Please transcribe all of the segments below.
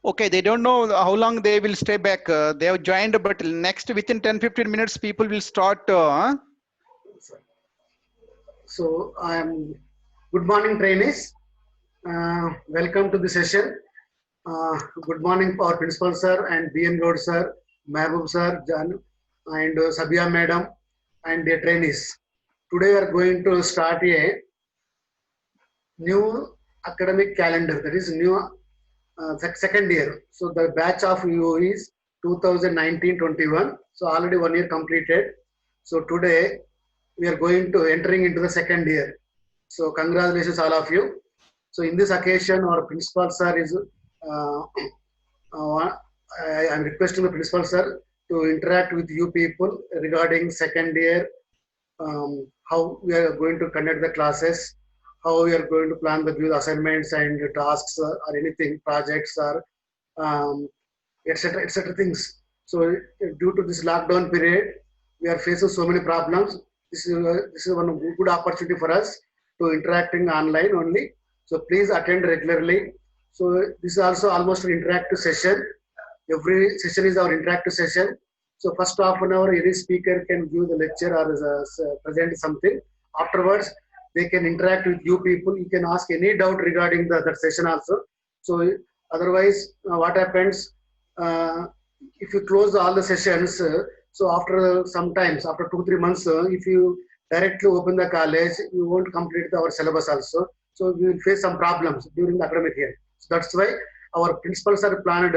Okay, they don't know how long they will stay back. They have joined, but next within 10-15 minutes, people will start. So I am. Good morning, trainees. Welcome to the session. Good morning, our principal sir and BN Gaud sir, Mehboob sir, Jan, and Sabia madam, and the trainees. Today we are going to start a new academic calendar. That is new second year. So the batch of you is 2019-21. So already 1 year completed. So today we are going to entering into the second year. So congratulations all of you. So in this occasion, our principal sir is, I am requesting the principal sir to interact with you people regarding second year, how we are going to conduct the classes, how we are going to plan the assignments and tasks or anything, projects or etc. things. So due to this lockdown period, we are facing so many problems. This is one good opportunity for us to interacting online only. So please attend regularly. So this is also almost an interactive session. Every session is our interactive session. So first half an hour, any speaker can give the lecture or present something. Afterwards, they can interact with you people. You can ask any doubt regarding that session also. So otherwise, what happens if you close all the sessions? So after sometimes after 2-3 months, if you directly open the college, you won't complete our syllabus also. So we will face some problems during the academic year. So that's why our principals are planned.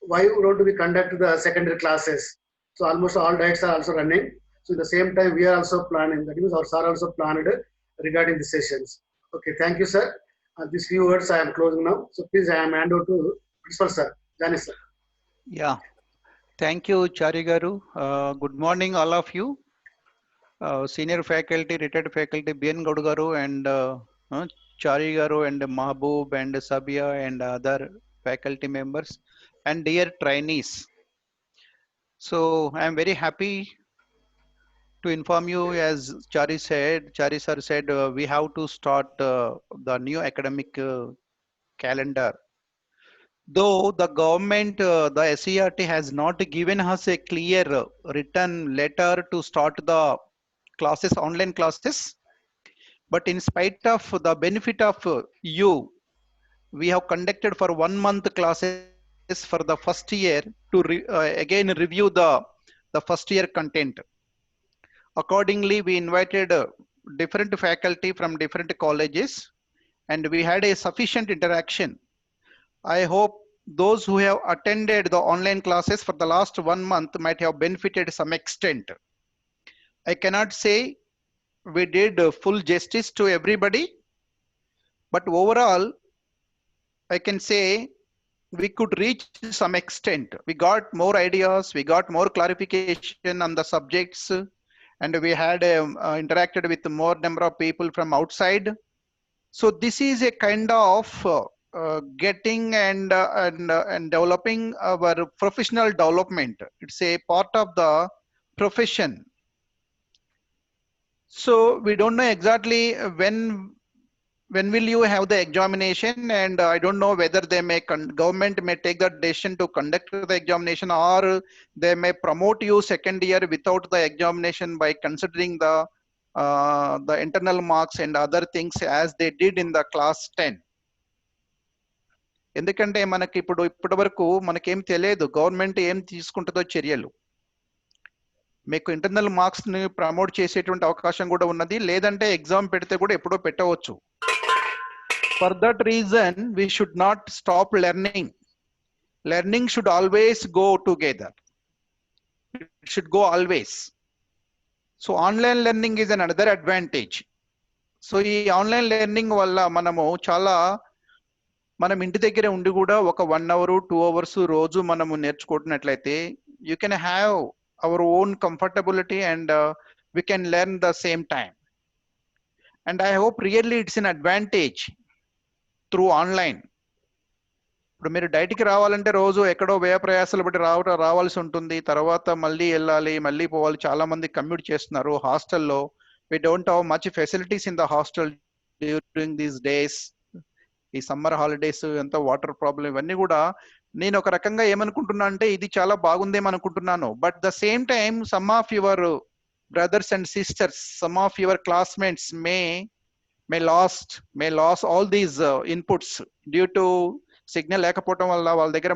Why don't we conduct the secondary classes? So almost all diets are also running. So at the same time, we are also planning. That means our sir also planned regarding the sessions. Okay, thank you, sir. These few words I am closing now. So please, I am hand over to principal sir, Jani sir. Yeah, thank you, Charigaru. Good morning, all of you. Senior faculty, retired faculty, BN Gaud garu and Charigaru and Mahboob and Sabia and other faculty members and dear trainees. So I am very happy to inform you, as Chari sir said, we have to start the new academic calendar. Though the government, the SERT has not given us a clear written letter to start the classes, online classes, but in spite of the benefit of you, we have conducted for 1 month classes for the first year to again review the first year content. Accordingly, we invited different faculty from different colleges and we had a sufficient interaction. I hope those who have attended the online classes for the last 1 month might have benefited some extent. I cannot say we did full justice to everybody, but overall, I can say we could reach some extent. We got more ideas, we got more clarification on the subjects, and we had interacted with more number of people from outside. So this is a kind of getting and developing our professional development. It's a part of the profession. So we don't know exactly when will you have the examination, and I don't know whether they may government may take the decision to conduct the examination, or they may promote you second year without the examination by considering the internal marks and other things as they did in the class 10. ఎందుకంటే మనకి ఇప్పటి వరకు మనకేం తెలియదు government ఏం తీసుకుంటుందో చర్యలు. మీకు ఇంటర్నల్ మార్క్స్ ని ప్రమోట్ చేసేటువంటి అవకాశం కూడా ఉన్నది, లేదంటే ఎగ్జామ్ పెడితే కూడా ఎప్పుడో పెట్టవచ్చు. For that reason, we should not stop learning. Learning should always go together. It should go always. So online learning is another advantage. So ఈ ఆన్లైన్ లెర్నింగ్ వల్ల మనం ఇంటి దగ్గర ఉండి కూడా ఒక 1 hour 2 hours రోజు మనము నేర్చుకుంటున్నట్లయితే you can have our own comfortability and we can learn the same time. And I hope really it's an advantage through online. ఇప్పుడు మీరు డైట్కి రావాలంటే రోజు ఎక్కడో వ్యయ ప్రయాసాలు బట్టి రావాల్సి ఉంటుంది, తర్వాత మళ్ళీ వెళ్ళాలి, మళ్ళీ పోవాలి. చాలా మంది కమ్యూట్ చేస్తున్నారు హాస్టల్లో. We don't have much facilities in the hostel during these days. ఈ సమ్మర్ హాలిడేస్ ఎంత వాటర్ ప్రాబ్లం ఇవన్నీ కూడా నేను ఒక రకంగా ఏమనుకుంటున్నా అంటే ఇది చాలా బాగుందేమో అనుకుంటున్నాను. But the same time some of your brothers and sisters, some of your classmates may lost all these inputs due to signal లేకపోవటం వల్ల, వాళ్ళ దగ్గర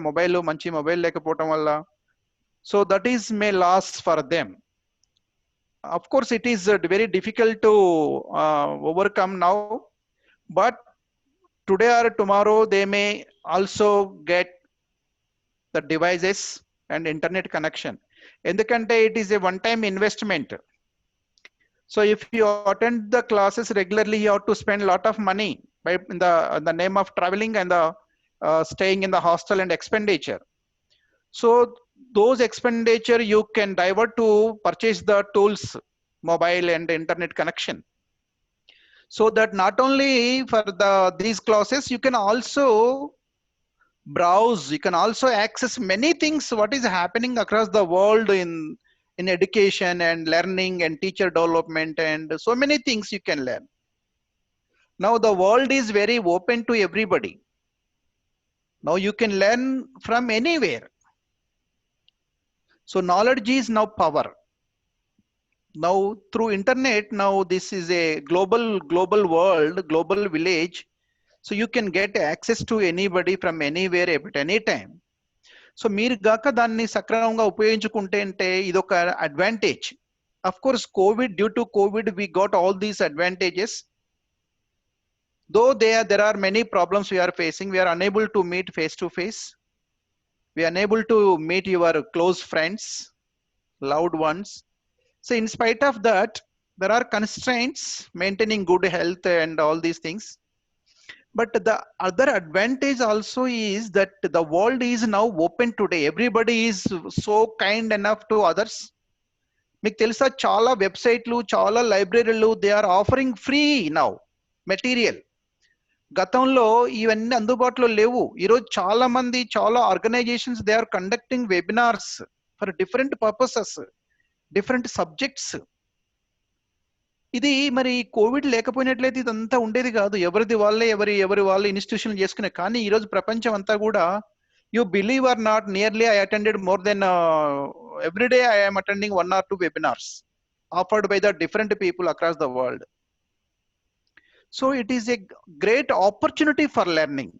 మంచి మొబైల్ లేకపోవటం వల్ల. So that is may loss for them. Of course it is very difficult to overcome now, but today or tomorrow they may also get the devices and internet connection. Endukante it is a one time investment. So if you attend the classes regularly, you have to spend a lot of money by in the name of traveling and the staying in the hostel and expenditure. So those expenditure you can divert to purchase the tools, mobile and internet connection. So that not only for these classes, you can also browse, you can also access many things what is happening across the world in education and learning and teacher development, and so many things you can learn. Now the world is very open to everybody. Now you can learn from anywhere. So knowledge is now power. Now through internet, now this is a global world, global village. So you can get access to anybody from anywhere at any time. So మీరు గాక దాన్ని సక్రమంగా ఉపయోగించుకుంటే అంటే ఇది ఒక advantage. Of course due to Covid we got all these advantages. Though there are many problems we are facing. We are unable to meet face to face. We are unable to meet your close friends, loved ones. So in spite of that, there are constraints maintaining good health and all these things. But the other advantage also is that the world is now open today. Everybody is so kind enough to others. మీకు తెలుసా చాలా వెబ్సైట్లు, చాలా లైబ్రరీలు they are offering free now material. గతంలో ఇవన్నీ అందుబాటులో లేవు. ఈరోజు చాలా మంది, చాలా organisations they are conducting webinars for different purposes, different subjects. ఇది మరి కోవిడ్ లేకపోయినట్లయితే ఇదంతా ఉండేది కాదు. ఎవరిది వాళ్ళే ఎవరి వాళ్ళే ఇన్స్టిట్యూషన్ చేసుకునే. కానీ ఈరోజు ప్రపంచం అంతా కూడా, you believe are not, nearly I attended more than every day I am attending 1 or 2 webinars offered by the different people across the world. So it is a great opportunity for learning.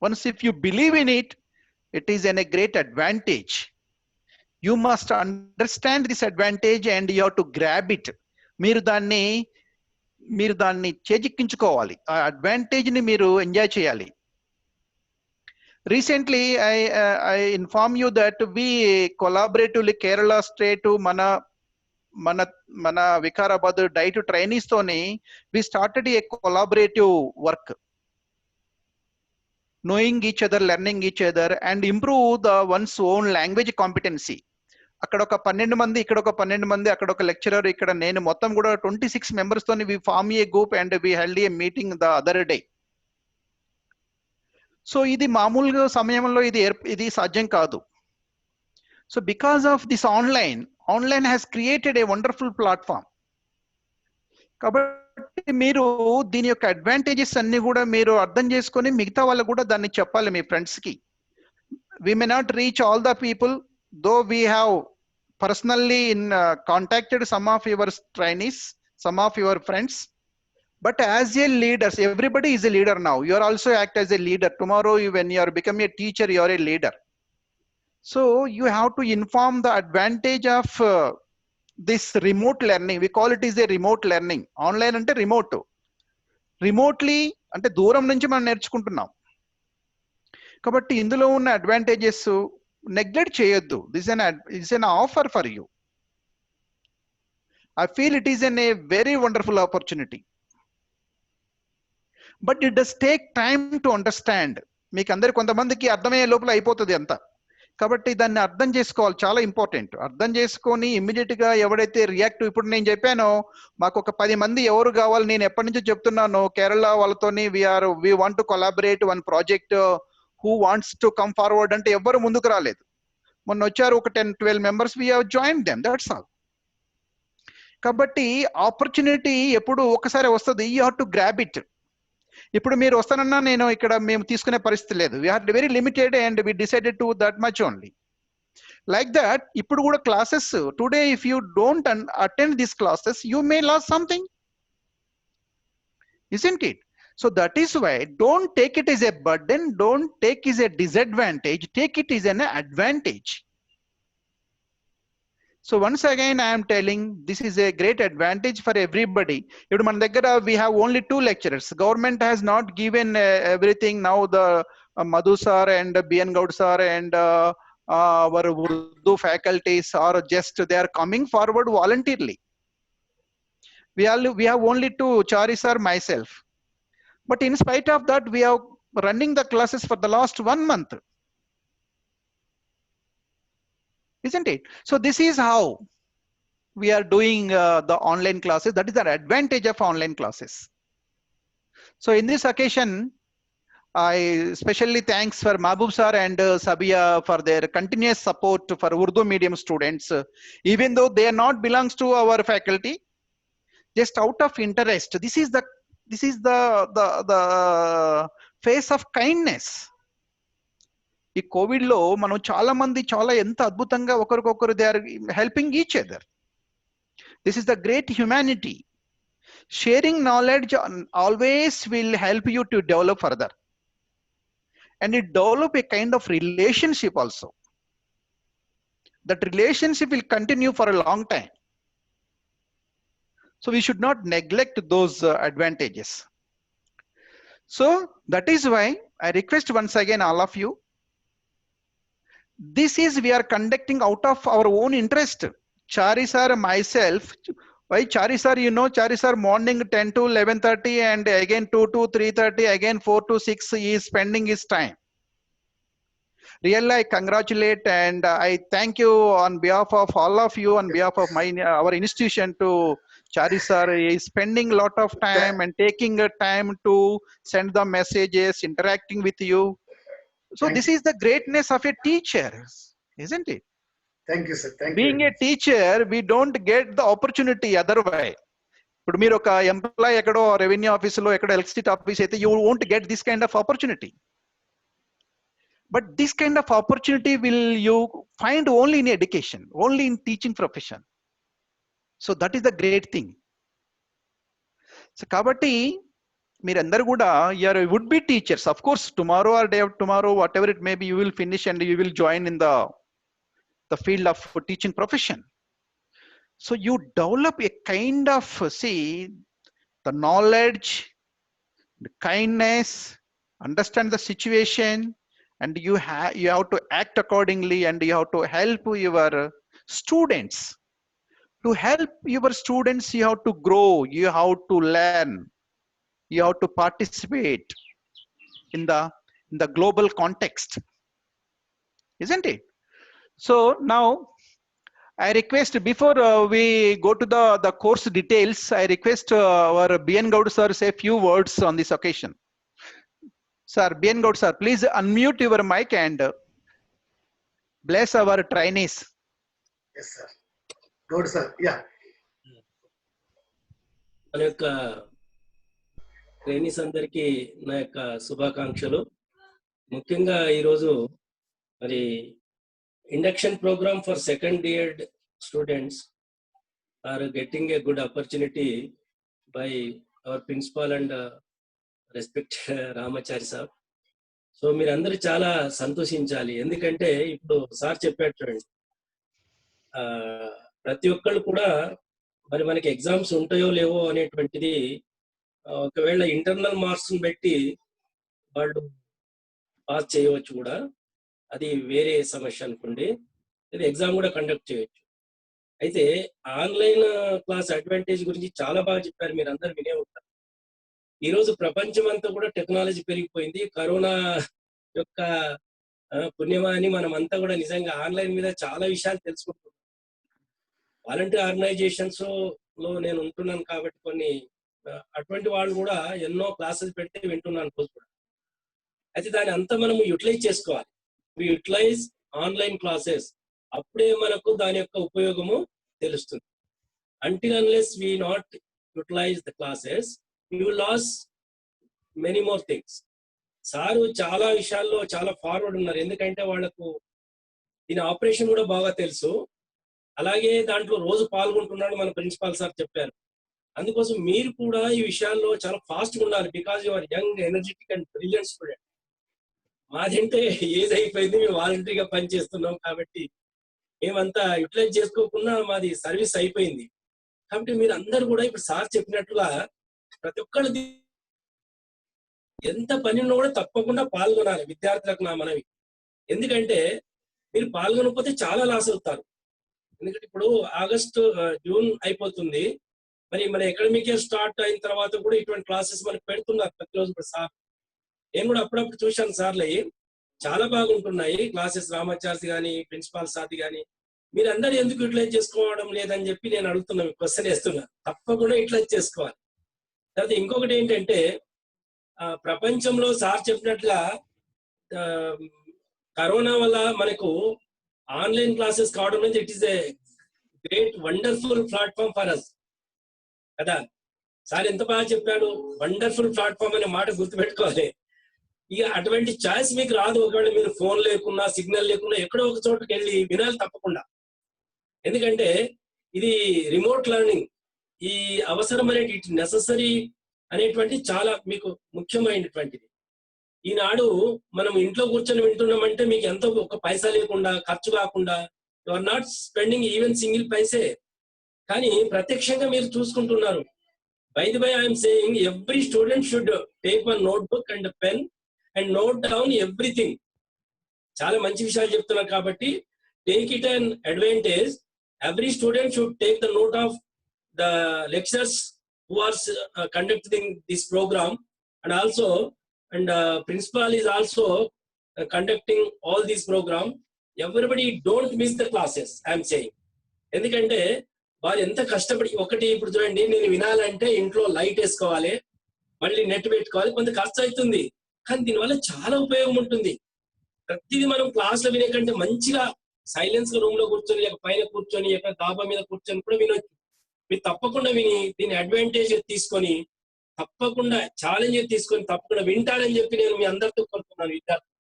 Once if you believe in it, it is a great advantage. You must understand this advantage and you have to grab it. మీరు దాన్ని చేజిక్కించుకోవాలి. ఆ advantage ని మీరు enjoy చేయాలి. Recently I inform you that we collaboratively Kerala state మన Vikarabad DIET trainees తోని we started a collaborative work, knowing each other, learning each other and improve the one's own language competency. అక్కడ ఒక 12 మంది, ఇక్కడ ఒక 12 మంది, అక్కడ ఒక లెక్చరర్, ఇక్కడ నేను, మొత్తం కూడా 26 members తోని we form a group and we held a meeting the other day. So ఇది మామూలుగా సమయంలో ఇది సాధ్యం కాదు. So because of this online has created a wonderful platform. కాబట్టి మీరు దీని యొక్క అడ్వాంటేజెస్ అన్ని కూడా మీరు అర్థం చేసుకొని మిగతా వాళ్ళకు కూడా దాన్ని చెప్పాలి మీ ఫ్రెండ్స్ కి. We may not reach all the people, though we have personally contacted some of your trainees, some of your friends, but as a leader, everybody is a leader now. You are also act as a leader. Tomorrow when you are become a teacher, you are a leader. So you have to inform the advantage of this remote learning. We call it is a remote learning. Online ante remote, remotely ante దూరం నుంచి మనం నేర్చుకుంటున్నాం. కాబట్టి ఇందులో ఉన్న advantages neglect చేయొద్దు. This is an offer for you. I feel it is a very wonderful opportunity, but it does take time to understand. మీకు అందరు కొంతమందికి అర్థమయ్యే లోపల అయిపోతుంది అంతా. కాబట్టి దాన్ని అర్థం చేసుకోవాలి, చాలా ఇంపార్టెంట్. అర్థం చేసుకొని ఇమ్మీడియట్ గా ఎవడైతే రియాక్ట్, ఇప్పుడు నేను చెప్పానో మాకు ఒక 10 మంది ఎవరు కావాలి, నేను ఎప్పటి నుంచో చెప్తున్నాను కేరళ వాళ్ళతోని we want to collaborate one project, who wants to come forward అంటే ఎవ్వరు ముందుకు రాలేదు. మొన్న వచ్చారు ఒక 10-12 members, we have joined them, that's all. కాబట్టి ఆపర్చునిటీ ఎప్పుడు ఒకసారి వస్తుంది, you have to grab it. ఇప్పుడు మీరు వస్తానన్నా నేను ఇక్కడ మేము తీసుకునే పరిస్థితి లేదు. We are very limited and we decided to that much only. Like that, ఇప్పుడు కూడా classes today, if you don't attend these classes, you may lose something, isn't it? So that is why don't take it as a burden, don't take it as a disadvantage, take it as an advantage. So once again I am telling, this is a great advantage for everybody. ఇప్పుడు మన దగ్గర we have only 2 lecturers. Government has not given everything. Now the Madhu sir and BN Gaud sir and our Urdu faculties are just, they are coming forward voluntarily. We have only 2, Chari sir, myself. But in spite of that, we are running the classes for the last 1 month. Isn't it? So this is how we are doing the online classes. That is the advantage of online classes. So in this occasion, I especially thanks for Mahbub sir and Sabia for their continuous support for Urdu medium students. Even though they are not belongs to our faculty, just out of interest, this is the face of kindness. ఈ Covid లో మనం చాలా మంది చాలా ఎంత అద్భుతంగా ఒకరికొకరు they are helping each other. This is the great humanity. Sharing knowledge always will help you to develop further and it develop a kind of relationship also. That relationship will continue for a long time. So we should not neglect those advantages. So that is why I request once again all of you, this is we are conducting out of our own interest. Chari sir, myself, why Chari sir, you know, Chari sir morning 10 to 11:30 and again 2 to 3:30, again 4 to 6 he is spending his time. Really I congratulate and I thank you on behalf of all of you, on behalf of our institution, to Chari sir. He is spending a lot of time and taking a time to send the messages, interacting with you. So this is the greatness of a teacher, isn't it? Thank you, sir. Thank Being you. a teacher, we don't get the opportunity otherwise. ఇప్పుడు మీరు ఒక employee ఎక్కడో revenue ఆఫీసులో ఎక్కడో electricity office అయితే you won't get this kind of opportunity. But this kind of opportunity will you find only in education, only in teaching profession. So that is the great thing. So kabatti meerandaru kuda you would be teachers. Of course tomorrow or day of tomorrow, whatever it may be, you will finish and you will join in the field of teaching profession. So you develop a kind of the knowledge, the kindness, understand the situation, and you have to act accordingly, and you have to help your students. To help your students, you have to grow, you have to learn, you have to participate in the global context, isn't it? So now I request, before we go to the course details, I request our BN Gaud sir say a few words on this occasion. Sir, BN Gaud sir, please unmute your mic and bless our trainees. Yes, sir. Good, sir. Yeah. మన యొక్క trainees అందరికీ నా యొక్క శుభాకాంక్షలు. ముఖ్యంగా ఈరోజు మరి induction programme for second year students are getting a good opportunity by our principal and respect Ramachari sir. So మీరందరూ చాలా సంతోషించాలి, ఎందుకంటే ఇప్పుడు సార్ చెప్పాడు చూడండి, ప్రతి ఒక్కళ్ళు కూడా మరి మనకి ఎగ్జామ్స్ ఉంటాయో లేవో అనేటువంటిది ఒకవేళ ఇంటర్నల్ మార్క్స్ బట్టి వాళ్ళు పాస్ చేయవచ్చు కూడా, అది వేరే సమస్య అనుకోండి. ఇది ఎగ్జామ్ కూడా కండక్ట్ చేయొచ్చు. అయితే ఆన్లైన్ క్లాస్ అడ్వాంటేజ్ గురించి చాలా బాగా చెప్పారు, మీరు అందరు వినే ఉంటారు. ఈరోజు ప్రపంచం అంతా కూడా టెక్నాలజీ పెరిగిపోయింది. కరోనా యొక్క పుణ్యమాని మనం అంతా కూడా నిజంగా ఆన్లైన్ మీద చాలా విషయాలు తెలుసుకుంటున్నాం. వాలంటీర్ ఆర్గనైజేషన్స్ లో నేను ఉంటున్నాను కాబట్టి కొన్ని అటువంటి వాళ్ళు కూడా ఎన్నో క్లాసెస్ పెడితే వింటున్నాను రోజు కూడా. అయితే దాన్ని అంతా మనం యూటిలైజ్ చేసుకోవాలి. యూటిలైజ్ ఆన్లైన్ క్లాసెస్, అప్పుడే మనకు దాని యొక్క ఉపయోగము తెలుస్తుంది. until unless we not utilize the classes, you will lose many more things. Sir చాలా విషయాల్లో చాలా ఫార్వర్డ్ ఉన్నారు. ఎందుకంటే వాళ్ళకు దీని ఆపరేషన్ కూడా బాగా తెలుసు. అలాగే దాంట్లో రోజు పాల్గొంటున్నాడు మన ప్రిన్సిపాల్ సార్ చెప్పారు. అందుకోసం మీరు కూడా ఈ విషయాల్లో చాలా ఫాస్ట్‌గా ఉండాలి. Because you are young, energetic and brilliant student. మాదంటే ఏజ్ అయిపోయింది. మేము వాలంటరీగా పనిచేస్తున్నాం కాబట్టి మేమంతా యూటిలైజ్ చేసుకోకుండా మాది సర్వీస్ అయిపోయింది. కాబట్టి మీరు అందరూ కూడా ఇప్పుడు సార్ చెప్పినట్లుగా ప్రతి ఒక్కళ్ళది ఎంత పని ఉన్నా కూడా తప్పకుండా పాల్గొనాలి. విద్యార్థులకు నా మనవి. ఎందుకంటే మీరు పాల్గొనకపోతే చాలా లాస్ అవుతారు. ఎందుకంటే ఇప్పుడు జూన్ అయిపోతుంది. మరి మన అకాడమిక్ ఇయర్ స్టార్ట్ అయిన తర్వాత కూడా ఇటువంటి క్లాసెస్ మనకు పెడుతున్నారు ప్రతిరోజు కూడా సార్. నేను కూడా అప్పుడప్పుడు చూశాను సార్లే, చాలా బాగుంటున్నాయి క్లాసెస్. రామాచార్య గాని, ప్రిన్సిపాల్ సార్ది గాని, మీరందరూ ఎందుకు యూటిలైజ్ చేసుకోవడం లేదని చెప్పి నేను అడుగుతున్నా, క్వశ్చన్ వేస్తున్నా. తప్పకుండా యూటిలైజ్ చేసుకోవాలి. తర్వాత ఇంకొకటి ఏంటంటే ప్రపంచంలో సార్ చెప్పినట్లుగా కరోనా వల్ల మనకు ఆన్లైన్ క్లాసెస్ కావడం అనేది it is a great wonderful platform for us కదా. సార్ ఎంత బాగా చెప్పాడు, వండర్ఫుల్ ప్లాట్ఫామ్ అనే మాట గుర్తుపెట్టుకోవాలి. ఇక అటువంటి చాయిస్ మీకు రాదు. ఒకవేళ మీరు ఫోన్ లేకున్నా, సిగ్నల్ లేకున్నా ఎక్కడో ఒక చోటుకి వెళ్ళి వినాలి తప్పకుండా. ఎందుకంటే ఇది రిమోట్ లెర్నింగ్. ఈ అవసరం అనేది ఇట్ నెససరీ అనేటువంటి చాలా మీకు ముఖ్యమైనటువంటిది. ఈనాడు మనం ఇంట్లో కూర్చొని వింటున్నామంటే మీకు ఎంతో ఒక పైసా లేకుండా, ఖర్చు కాకుండా, you are not spending even single paise. కానీ ప్రత్యక్షంగా మీరు చూసుకుంటున్నారు. By the by I'm saying every student should take one notebook and pen and note down everything. చాలా మంచి విషయాలు చెప్తున్నారు కాబట్టి take it an advantage. Every student should take the note of the lectures who are conducting this program, and also principal is also conducting all this program. Everybody don't miss the classes, I am saying. ఎందుకంటే వారు ఎంత కష్టపడి, ఒకటి ఇప్పుడు చూడండి, నేను వినాలంటే ఇంట్లో లైట్ వేసుకోవాలి, మళ్ళీ నెట్ పెట్టుకోవాలి, కొంత ఖర్చు అవుతుంది. కానీ దీనివల్ల చాలా ఉపయోగం ఉంటుంది. ప్రతిదీ మనం క్లాస్ లో వినే కంటే మంచిగా సైలెన్స్ గా రూమ్ లో కూర్చొని, లేక పైన కూర్చొని, ఎక్కడ డాబా మీద కూర్చొని కూడా వినొచ్చు. మీరు తప్పకుండా విని దీని అడ్వాంటేజ్ తీసుకొని, తప్పకుండా ఛాలెంజ్ తీసుకొని తప్పకుండా వింటారని చెప్పి నేను మీ అందరితో కోరుతున్నాను విద్యార్థులు.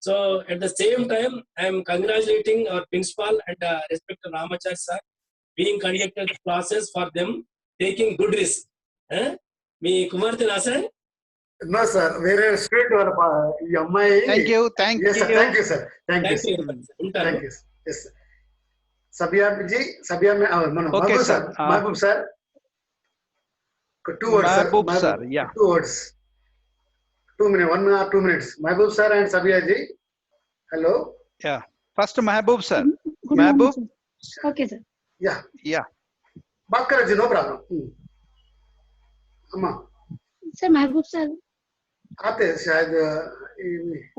So at the same time I'm congratulating our principal and respect Ramacharya sir being conducted classes for them taking good risk. మీ కుమార్తెనా సార్? నో సార్, వేరే స్టూడెంట్ వాళ్ళ ఈ అమ్మాయి. Thank you sir. Thank you sir. ఉంటాను. సబియా మన Mahbub sir. Mahbub sir 2 words. Mahbub sir, yeah. 2 words. 2 minutes, 1 or 2 minutes. Mahbub sir and Sabia ji. Hello. Yeah. First Mahbub sir. Good Mahbub. morning, sir. Okay, sir. Yeah. बात करो जी, no problem. अम्मा. Sir, Mahbub sir. आते शायद.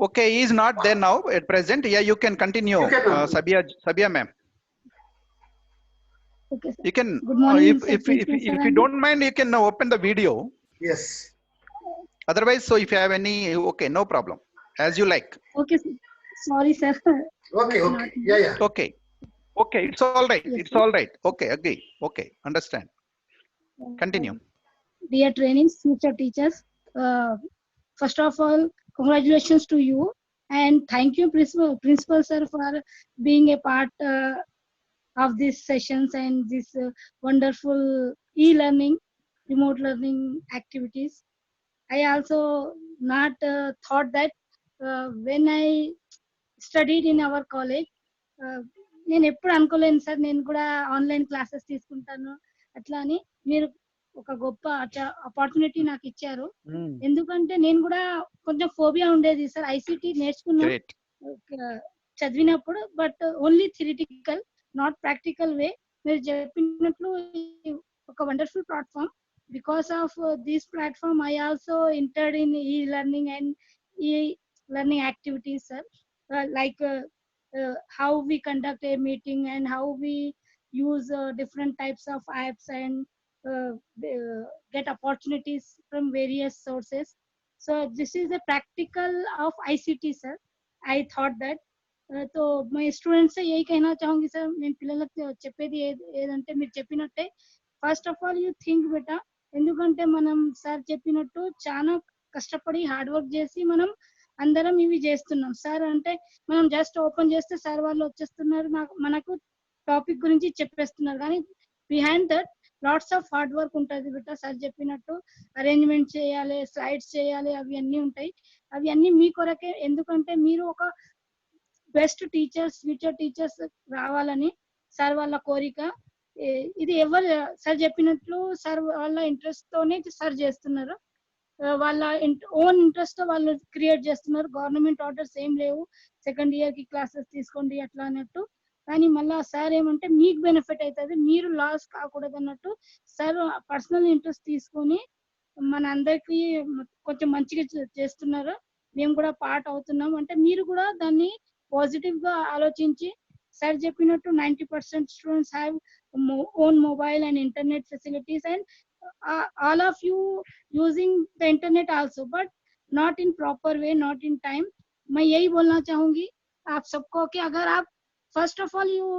Okay, he is not there now at present. Yeah, you can continue. Sabia ma'am. Okay, sir. You can. Good morning, If you don't mind, you can open the video. Yes. Otherwise, so if you have any, okay, no problem. As you like. Okay, sir. Sorry, sir. Okay. Yeah. Okay. It's all right. Yes, It's all right. Okay, agree. Okay, understand. Continue. Dear trainees, future teachers, first of all, congratulations to you and thank you, principal sir, for being a part of these sessions and this wonderful e-learning, remote learning activities. I also not thought that when I studied in our college, నేను ఎప్పుడు అనుకోలేను sir నేను కూడా online classes తీసుకుంటాను అట్లా అని. మీరు ఒక గొప్ప ఆపర్చునిటీ నాకు ఇచ్చారు. ఎందుకంటే నేను కూడా కొంచెం ఫోబియా ఉండేది సార్ ఐసిటి నేర్చుకున్నా చదివినప్పుడు, but only theoretical, not practical వే. మీరు చెప్పినట్లు ఒక wonderful platform. Because of this platform I also entered in ఈ లెర్నింగ్ అండ్ ఈ learning activities sir, like how we conduct a meeting and how we use different types of apps and get opportunities from various sources. So this is a practical of ICT sir. I thought that तो मैं students से यही कहना चाहूंगी sir, నేను పిల్లలకు చెప్పేది ఏదంటే మీరు చెప్పినట్టే first of all you think beta. ఎందుకంటే మనం సార్ చెప్పినట్టు చాలా కష్టపడి హార్డ్ వర్క్ చేసి మనం అందరం ఇవి చేస్తున్నాం సార్. అంటే మనం జస్ట్ ఓపెన్ చేస్తే సార్ వాళ్ళు వచ్చేస్తున్నారు, మనకు టాపిక్ గురించి చెప్పేస్తున్నారు. కానీ behind that lots of hard work ఉంటుంది బిడ్డ. సార్ చెప్పినట్టు అరేంజ్మెంట్ చేయాలి, స్లైడ్స్ చేయాలి, అవి అన్నీ ఉంటాయి. అవి అన్నీ మీ కొరకే. ఎందుకంటే మీరు ఒక బెస్ట్ టీచర్స్, ఫ్యూచర్ టీచర్స్ రావాలని సార్ వాళ్ళ కోరిక. ఇది ఎవరు సార్ చెప్పినట్లు సార్ వాళ్ళ ఇంట్రెస్ట్ తోనే సార్ చేస్తున్నారు. వాళ్ళ ఓన్ ఇంట్రెస్ట్ తో వాళ్ళు క్రియేట్ చేస్తున్నారు. గవర్నమెంట్ ఆర్డర్స్ ఏం లేవు సెకండ్ ఇయర్ కి క్లాసెస్ తీసుకోండి అట్లా అన్నట్టు. కానీ మళ్ళా సార్ ఏమంటే మీకు బెనిఫిట్ అవుతుంది, మీరు లాస్ కాకూడదు అన్నట్టు సార్ పర్సనల్ ఇంట్రెస్ట్ తీసుకొని మన అందరికి కొంచెం మంచిగా చేస్తున్నారు. మేము కూడా పార్ట్ అవుతున్నాం. అంటే మీరు కూడా దాన్ని పాజిటివ్ గా ఆలోచించి సార్ చెప్పినట్టు 90% students have own mobile and internet facilities and all of you using the internet also but not in proper way, not in time. मैं यही बोलना चाहूंगी आप सबको कि अगर आप first of all you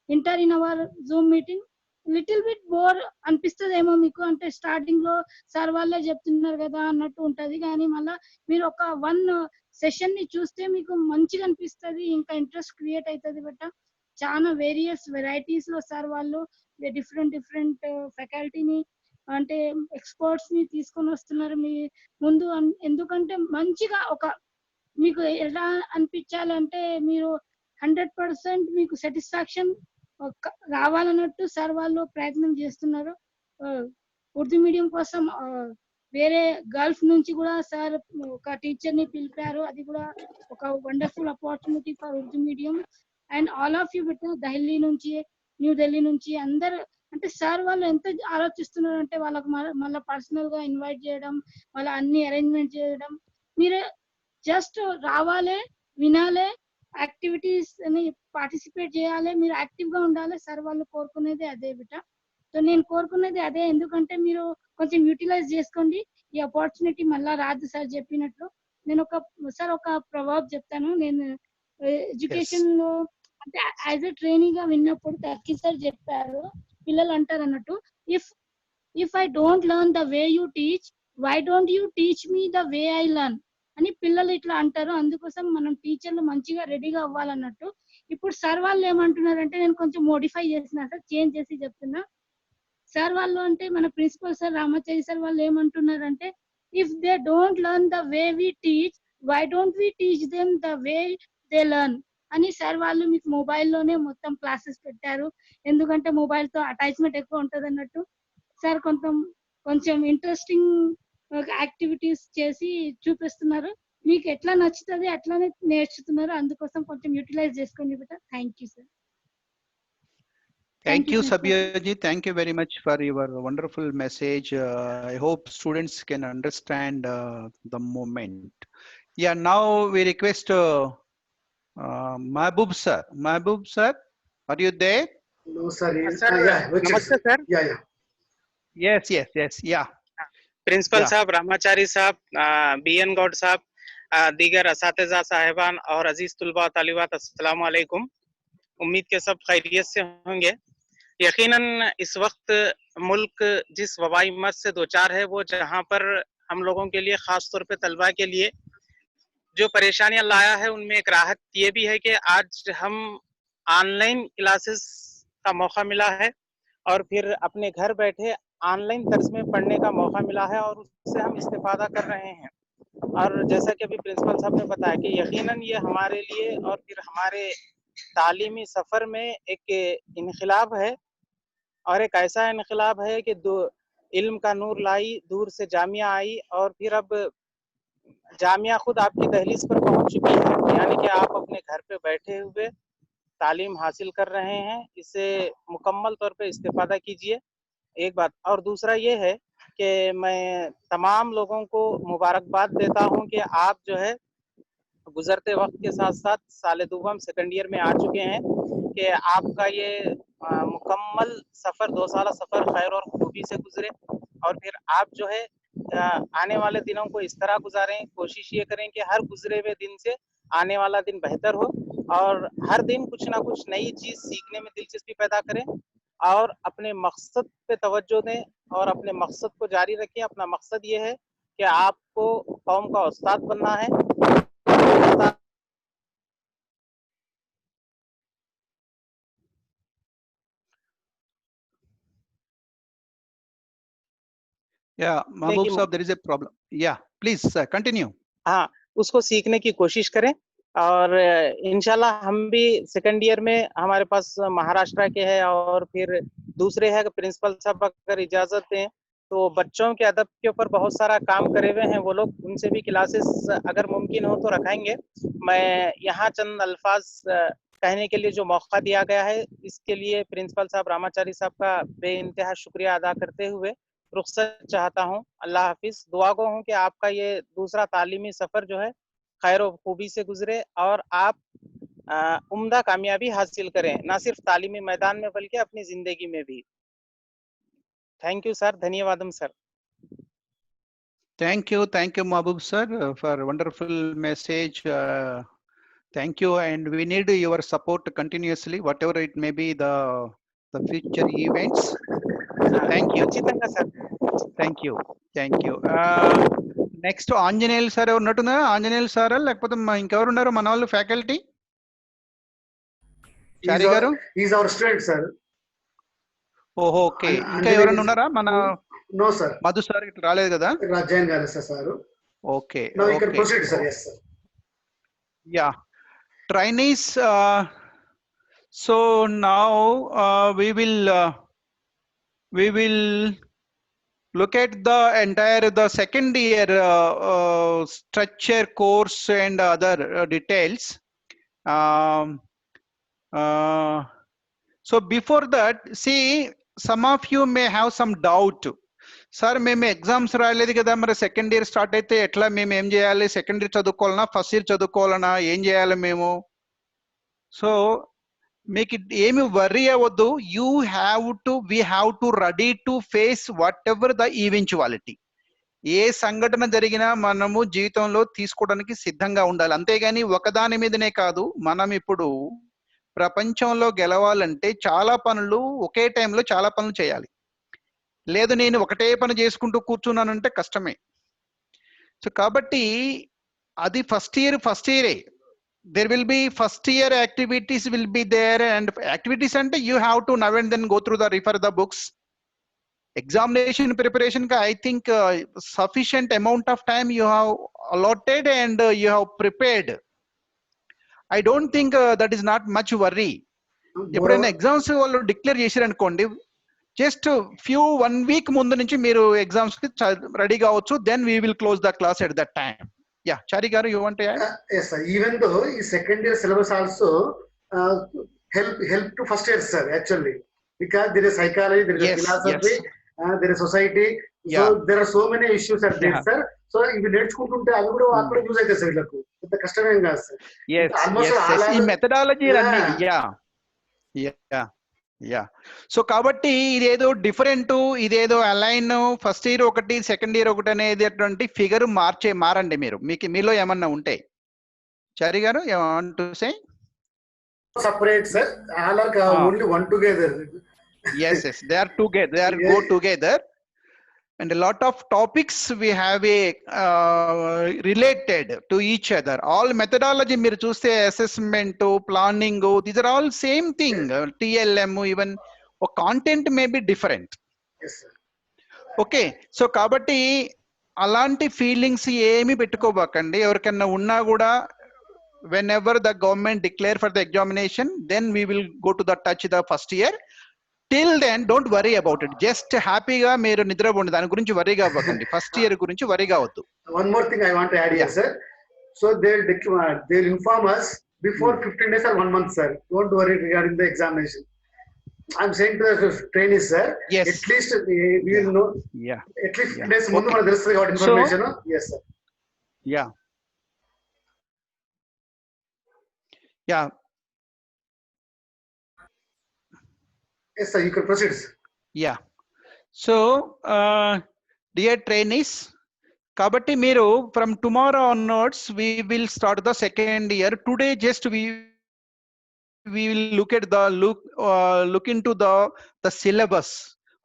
enter in our Zoom meeting little bit bore అనిపిస్తుందేమో మీకు. అంటే స్టార్టింగ్ లో సార్ వాళ్ళే చెప్తున్నారు కదా అన్నట్టు ఉంటది. కానీ మళ్ళీ మీరు ఒక 1 సెషన్ ని చూస్తే మీకు మంచిగా అనిపిస్తుంది, ఇంకా ఇంట్రెస్ట్ క్రియేట్ అవుతుంది బట్ట. చాలా వేరియస్ వెరైటీస్ లో సార్ వాళ్ళు డిఫరెంట్ ఫ్యాకల్టీని అంటే ఎక్స్పర్ట్స్ ని తీసుకొని వస్తున్నారు మీ ముందు. ఎందుకంటే మంచిగా ఒక మీకు ఎలా అనిపించాలంటే మీరు 100% మీకు సాటిస్ఫాక్షన్ రావాలన్నట్టు సార్ వాళ్ళు ప్రయత్నం చేస్తున్నారు. ఉర్దూ మీడియం కోసం వేరే గల్ఫ్ నుంచి కూడా సార్ ఒక టీచర్ ని పిలిపారు. అది కూడా ఒక wonderful opportunity for Urdu medium. And all of you bit Delhi నుంచి, న్యూ ఢిల్లీ నుంచి అందరు అంటే సార్ వాళ్ళు ఎంత ఆలోచిస్తున్నారు అంటే వాళ్ళకి మళ్ళీ పర్సనల్ గా ఇన్వైట్ చేయడం, వాళ్ళ అన్ని అరేంజ్మెంట్ చేయడం. మీరు జస్ట్ రావాలి, వినాలి, యాక్టివిటీస్ అని పార్టిసిపేట్ చేయాలి, మీరు యాక్టివ్ గా ఉండాలి. సార్ వాళ్ళు కోరుకునేది అదే బిట. సో నేను కోరుకునేది అదే. ఎందుకంటే మీరు కొంచెం యూటిలైజ్ చేసుకోండి, ఈ ఆపర్చునిటీ మళ్ళా రాదు. సార్ చెప్పినట్లు నేను ఒక ప్రవర్బ్ చెప్తాను. నేను ఎడ్యుకేషన్ లో అంటే యాజ్ ఎ ట్రైనింగ్ గా విన్నప్పుడు తర్కి సార్ చెప్పారు, పిల్లలు అంటారు అన్నట్టు, if I don't learn the way you teach, why don't you teach me the way I learn అని పిల్లలు ఇట్లా అంటారు. అందుకోసం మనం టీచర్లు మంచిగా రెడీగా అవ్వాలన్నట్టు. ఇప్పుడు సార్ వాళ్ళు ఏమంటున్నారంటే నేను కొంచెం మోడిఫై చేసిన సార్, చేంజ్ చేసి చెప్తున్నా. సార్ వాళ్ళు అంటే మన ప్రిన్సిపల్ సార్ రామాచారి సార్ వాళ్ళు ఏమంటున్నారంటే if they don't learn the way we teach, why don't we teach them the way they learn అని సార్ వాళ్ళు మీకు మొబైల్లోనే మొత్తం క్లాసెస్ పెట్టారు. ఎందుకంటే మొబైల్ తో అటాచ్మెంట్ ఎక్కువ ఉంటది అన్నట్టు. సార్ కొంచెం ఇంట్రెస్టింగ్ యాక్టివిటీస్ చేసి చూపిస్తున్నారు. మీకు ఎట్లా నచ్చుతుంది అట్లానే నేర్చుతున్నారు. అందుకోసం కొంచెం యూటిలైజ్ చేసుకోండి బిడ్డ. Thank you sir. Thank you, Sabyaji. Thank you very much for your wonderful message. I hope students can understand the moment. Yeah, now we request Mahbub sir. Mahbub sir, are you there? No, sir. Sir, Yeah, namaste, sir. Yeah. Yes. Yeah. Principal साहब, रामाचारी साहब, BN Gaur साहब, दीगर असातिज़ा साहिबान और अजीज तुलबा तालिबात, अस्सलाम वालेकुम। उम्मीद के सब खैरियत से होंगे। यकीनन इस वक्त मुल्क जिस वबाई मर्ज से दो चार है, वो जहां पर हम लोगों के लिए खास तौर पे तलबा के लिए जो परेशानियां लाया है, उनमें एक राहत ये भी है कि आज हम ऑनलाइन क्लासेस का मौका मिला है और फिर अपने घर बैठे ऑनलाइन तर्ज में पढ़ने का मौका मिला है और उससे हम इस्तेफादा कर रहे हैं। और जैसा कि अभी प्रिंसिपल साहब ने बताया कि यकीनन ये हमारे लिए और फिर हमारे तालीमी सफ़र में एक इनकलाब है, और एक ऐसा इनकलाब है कि इल्म का नूर लाई, दूर से जामिया आई और फिर अब जामिया खुद आपकी दहलीज पर पहुंच चुकी है। यानी कि आप अपने घर पे बैठे हुए तालीम हासिल कर रहे हैं, इसे मुकम्मल तौर पे इस्तेफादा कीजिए, एक बात। और दूसरा ये है कि मैं तमाम लोगों को मुबारकबाद देता हूं कि आप जो है गुजरते वक्त के साथ साथ साल दुवम सेकंड ईयर में आ चुके हैं, कि आपका ये मुकम्मल सफ़र 2 साल सफ़र खैर और खूबी से गुजरे और फिर आप जो है आने वाले दिनों को इस तरह गुजारें। कोशिश ये करें कि हर गुजरे हुए दिन से आने वाला दिन बेहतर हो और हर दिन कुछ ना कुछ नई चीज़ सीखने में दिलचस्पी पैदा करें और अपने मकसद पे तवज्जो दें और अपने मकसद को जारी रखें। अपना मकसद ये है कि आपको कौम का उस्ताद बनना है। Yeah, Mahbub Saab, there is a problem. Yeah, please continue. हाँ, उसको सीखने की कोशिश करें और इंशाल्लाह हम भी सेकंड ईयर में हमारे पास महाराष्ट्र के हैं और फिर दूसरे हैं प्रिंसिपल साहब अगर इजाजत दें तो बच्चों के अदब के ऊपर बहुत सारा काम करे हुए हैं वो लोग, उनसे भी क्लासेस अगर मुमकिन हो तो रखाएंगे। मैं यहाँ चंद अल्फाज कहने के लिए जो मौका दिया गया है इसके लिए प्रिंसिपल साहब रामाचारी साहब का बेइंतहा शुक्रिया अदा करते हुए रुखसत चाहता हूँ। अल्लाह हाफिज। दुआ गो हूँ कि आपका ये दूसरा तालीमी सफर जो है खैर और खूबी से गुजरे और आप उम्दा कामयाबी हासिल करें, ना सिर्फ तालीमी मैदान में बल्कि अपनी जिंदगी में भी। थैंक यू सर, धन्यवादम sir. Thank you, Mahbub sir, for wonderful message. Thank you, and we need your support continuously, whatever it may be the future events. So thank you. Thank you. Thank you. Next to Anjaneyal sir, ఉన్నట్టున్నా Anjaneyal sir లేకపోతే ఇంకెవరు ఉన్నారు మన వాళ్ళు faculty? చారి గారు? He's our student, sir. ఓహో, okay. ఇంకా ఎవరైనా ఉన్నారా మన? No sir. మధు సార్ ఇట్లా రాలేదు కదా? Rajan garu sir. Okay. Now you can proceed, sir. Yes sir. Yeah. Trainees, so now we will look at the entire second year structure, course and other details. So before that, see, some of you may have some doubt. Sir మేము exams రాయలేదు కదా, మరి second year start అయితే ఎట్లా, మేము ఏం చేయాలి, second year చదువుకోవాలన్నా ఫస్ట్ ఇయర్ చదువుకోవాలన్నా, ఏం చేయాలి మేము? సో మీకు ఏమి వర్రీ అవ్వద్దు. We have to ready to face whatever the eventuality. ఏ సంఘటన జరిగినా మనము జీవితంలో తీసుకోవడానికి సిద్ధంగా ఉండాలి. అంతేగాని ఒకదాని మీదనే కాదు. మనం ఇప్పుడు ప్రపంచంలో గెలవాలంటే చాలా పనులు ఒకే టైంలో చాలా పనులు చేయాలి. లేదు నేను ఒకటే పని చేసుకుంటూ కూర్చున్నానంటే కష్టమే. సో కాబట్టి అది ఫస్ట్ ఇయరే. There will be first year activities will be there, and activities ante you have to now and then go through refer the books. Examination preparation ka I think sufficient amount of time you have allotted and you have prepared. I don't think that is not much worry. ఎప్పుడైనా exams వాళ్ళు declare చేశారు అనుకోండి, just one week ముందు నుంచి మీరు exams కి ready కావచ్చు. Then we will close the class at that time. Yeah, Chari garu, you want to add? Yes sir. Even though the second year syllabus also help to first year, sir, actually, because there is psychology, there is philosophy, there is society. So there are so many issues are there, sir. So if you నేర్చుకుంటుంటే అవి కూడా అక్కడ use అవుతాయి sir. వీళ్ళకు ఇంత కష్టమేం కాదు sir. ఈ methodology so కాబట్టి ఇదేదో డిఫరెంట్, ఇదేదో అలైన్, ఫస్ట్ ఇయర్ ఒకటి సెకండ్ ఇయర్ ఒకటి అనేది అటువంటి ఫిగర్ మారండి మీరు. మీలో ఏమన్నా ఉంటే. చారి గారు separate, sir. All are only one together. Yes, they are together. They are go together. And a lot of topics we have related to each other. All methodology మీరు చూస్తే assessment, planning, these are all same thing. TLM, even content may be different. Yes sir. Okay, so కాబట్టి అలాంటి feelings ఏమి పెట్టుకోబాకండి. ఎవరికన్నా ఉన్నా కూడా whenever the government declare for the examination, then we will go to the touch the first year. Till then don't worry about it. Just happy ga మీరు నిద్రపోండి, దాని గురించి worry కావకండి. First year గురించి worry కావద్దు. One more thing I want to add here, sir. So they'll inform us before 15 days or 1 month, sir. Don't worry regarding the examination. I'm saying to the trainees, sir, yes, at least we will know. At least 15 days ముందు మనకు తెలుస్తుంది కాబట్టి information. Yes sir. Yeah. Yes sir, you can proceed, sir. Yeah. So dear trainees, kabatti meeru from tomorrow onwards we will start the second year. Today just we will look at the look into the syllabus,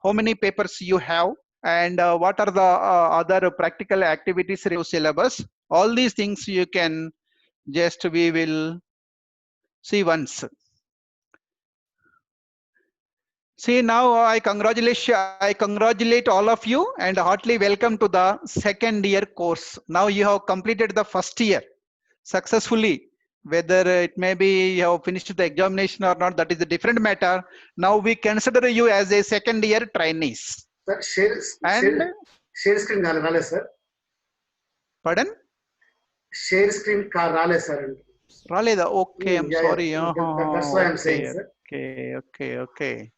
how many papers you have, and what are the other practical activities in your syllabus. All these things you can just we will see once. See, now I congratulate all of you and heartily welcome to the second year course. Now you have completed the first year successfully. Whether it may be you have finished the examination or not, that is a different matter. Now we consider you as a second year trainees. Sir, And share screen rale sir. pardon? Share screen rale sir. Raleda. Okay, I'm Yeah, sorry. yeah. That's why I'm saying, sir. Okay.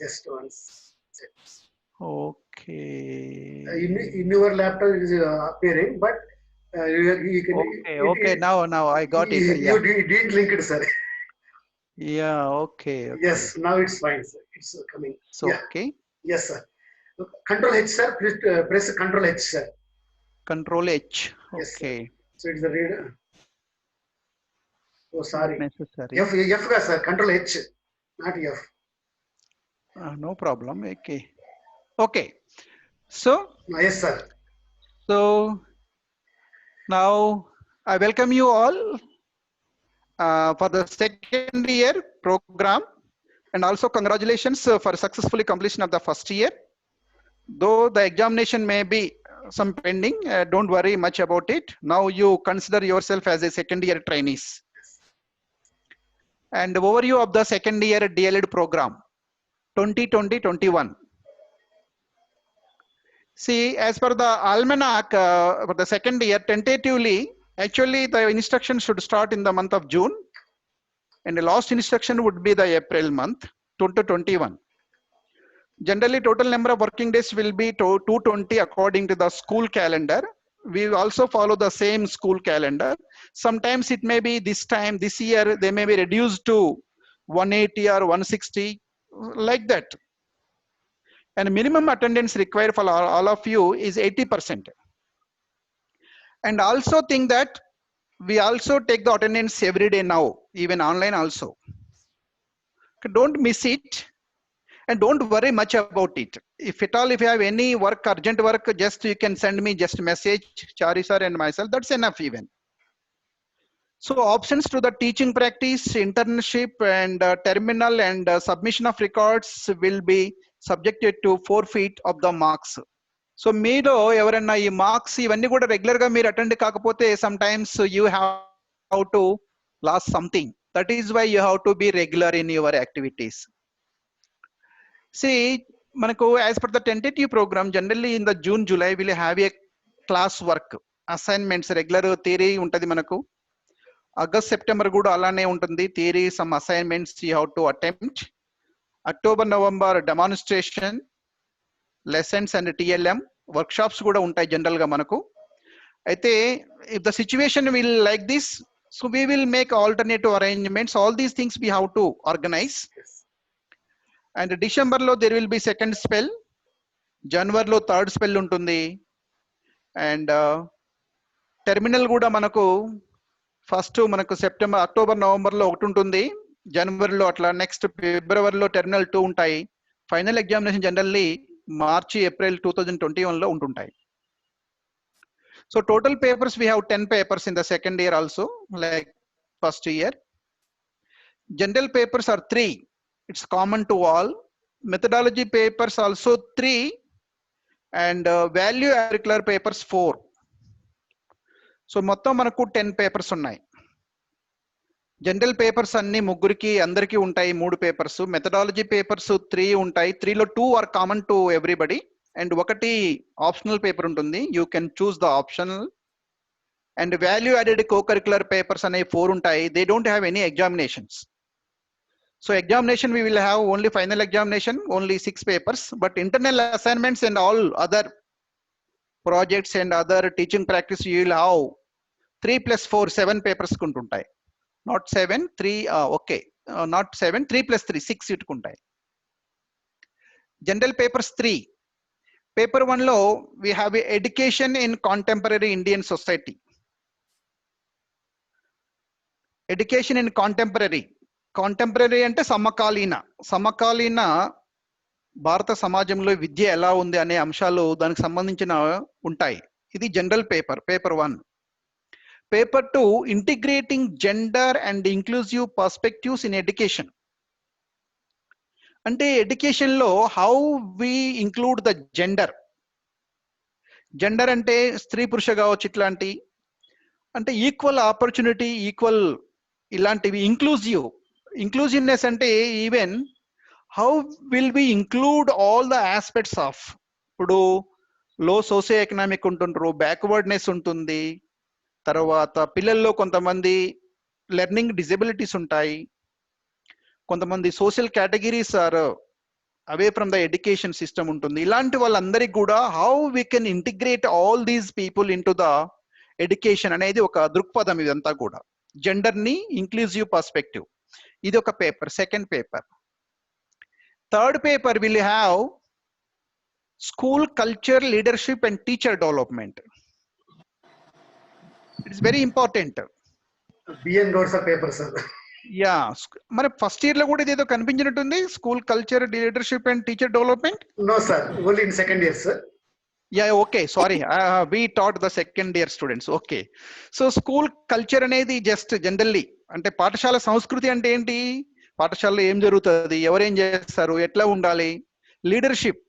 Just once. Okay. In your laptop it is appearing, but you can. Okay. Now I got it. Yeah. You didn't link it, sir. Yeah. Okay. Yes, now it's fine, sir. It's coming. So Yeah. okay. Yes, sir. Control H, sir. Please press Control H, sir. Control H. Yes, Okay. So it's the reader. Oh, sorry. Not necessary. F, sir. Control H, not F. No problem. Okay. So Yes, sir. So now I welcome you all for the second year program, and also congratulations for successfully completion of the first year. Though the examination may be some pending, don't worry much about it. Now you consider yourself as a second year trainees. And overview of the second year DLED program 2020-21. See, as per the almanac for the second year, tentatively, actually the instruction should start in the month of June, and the last instruction would be the April month 2021. Generally, total number of working days will be 220 according to the school calendar. We also follow the same school calendar. Sometimes it may be this year, they may be reduced to 180 or 160, like that. And minimum attendance required for all of you is 80%. And also think that we also take the attendance every day now, even online also. Don't miss it and don't worry much about it. If at all, if you have any work, urgent work, just you can send me just message, Chari sir and myself, that's enough even. So options to the teaching practice, internship and terminal and submission of records will be subjected to 4 feet of the marks. So మీరు ఎవరైనా ఈ marks ఇవన్నీ కూడా regular గా మీరు attend కాకపోతే sometimes you have to loss something. That is why you have to be regular in your activities. See, మనకు as per the tentative program, generally in the June, July will have a class work assignments, regular theory ఉంటది మనకు. August September కూడా అలానే ఉంటుంది, theory some assignments you have to attempt. October November demonstration, lessons and TLM workshops కూడా ఉంటాయి general గా మనకు. అయితే if the situation will like this, so we will make alternative arrangements. All these things we have to organise. And December లో there will be second spell, జనవరిలో third spell ఉంటుంది. And terminal కూడా మనకు first మనకు October November లో ఒకటి ఉంటుంది, జనవరిలో అట్లా, నెక్స్ట్ ఫిబ్రవరిలో టెర్మినల్ 2 ఉంటాయి. ఫైనల్ ఎగ్జామినేషన్ జనరల్లీ మార్చి ఏప్రిల్ 2021 లో ఉంటుంటాయి. So total papers, we have 10 papers in the second year also, like first year. General papers are 3. It's common to all. Methodology papers also 3, and value curricular papers 4. So మొత్తం మనకు 10 papers ఉన్నాయి. General papers అన్ని ముగ్గురికి అందరికీ ఉంటాయి 3 papers. Methodology papers 3 ఉంటాయి. 3లో 2 are common to everybody, and ఒకటి ఆప్షనల్ పేపర్ ఉంటుంది, you can choose the optional. And value added co-curricular papers అనేవి 4 ఉంటాయి. They don't have any examinations. So examination we will have only final examination, only 6 papers, but internal assignments and all other projects and other teaching practice you will have 3 + 4 7 papers ఉంటుంటాయి. Not 7, 3, okay, not 7, 3 + 3 6 ఇటుకుంటాయి. General papers 3. Paper 1 లో we have education in contemporary Indian society. Education in contemporary అంటే సమకాలీన భారత సమాజంలో విద్య ఎలా ఉంది అనే అంశాలు దానికి సంబంధించిన ఉంటాయి. ఇది general paper, paper 1. Paper 2 integrating gender and inclusive perspectives in education. అంటే ఎడ్యుకేషన్ లో how we include the gender. Gender అంటే స్త్రీ పురుష కావచ్చు, ఇట్లాంటి అంటే ఈక్వల్ ఆపర్చునిటీ, ఈక్వల్ ఇలాంటివి. ఇంక్లూజివ్నెస్ అంటే even how will we include all the aspects of, ఇప్పుడు లో సోషియో ఎకనామిక్ ఉంటుండ్రు, బ్యాక్వర్డ్నెస్ ఉంటుంది, తర్వాత పిల్లల్లో కొంతమంది లెర్నింగ్ డిజబిలిటీస్ ఉంటాయి, కొంతమంది social categories are away from the education system ఉంటుంది. ఇలాంటి వాళ్ళందరికీ కూడా how we can integrate all these people into the education అనేది ఒక దృక్పథం. ఇదంతా కూడా జెండర్ ని ఇంక్లూజివ్ పర్స్పెక్టివ్. ఇది ఒక paper, second paper. Third paper will have school culture, leadership and teacher development. It's very important. BN Goud sir paper sir. Yeah, మరి first year లో కూడా ఇదేదో కనిపించినట్టుంది, school culture, leadership and teacher development. No sir, only in second year sir. Yeah, okay, sorry, we taught the second year students. Okay, so school culture అనేది just generally అంటే పాఠశాల సంస్కృతి అంటే ఏంటి, పాఠశాలలో ఏం జరుగుతుంది, ఎవరేం చేస్తారు, ఎట్లా ఉండాలి, లీడర్షిప్,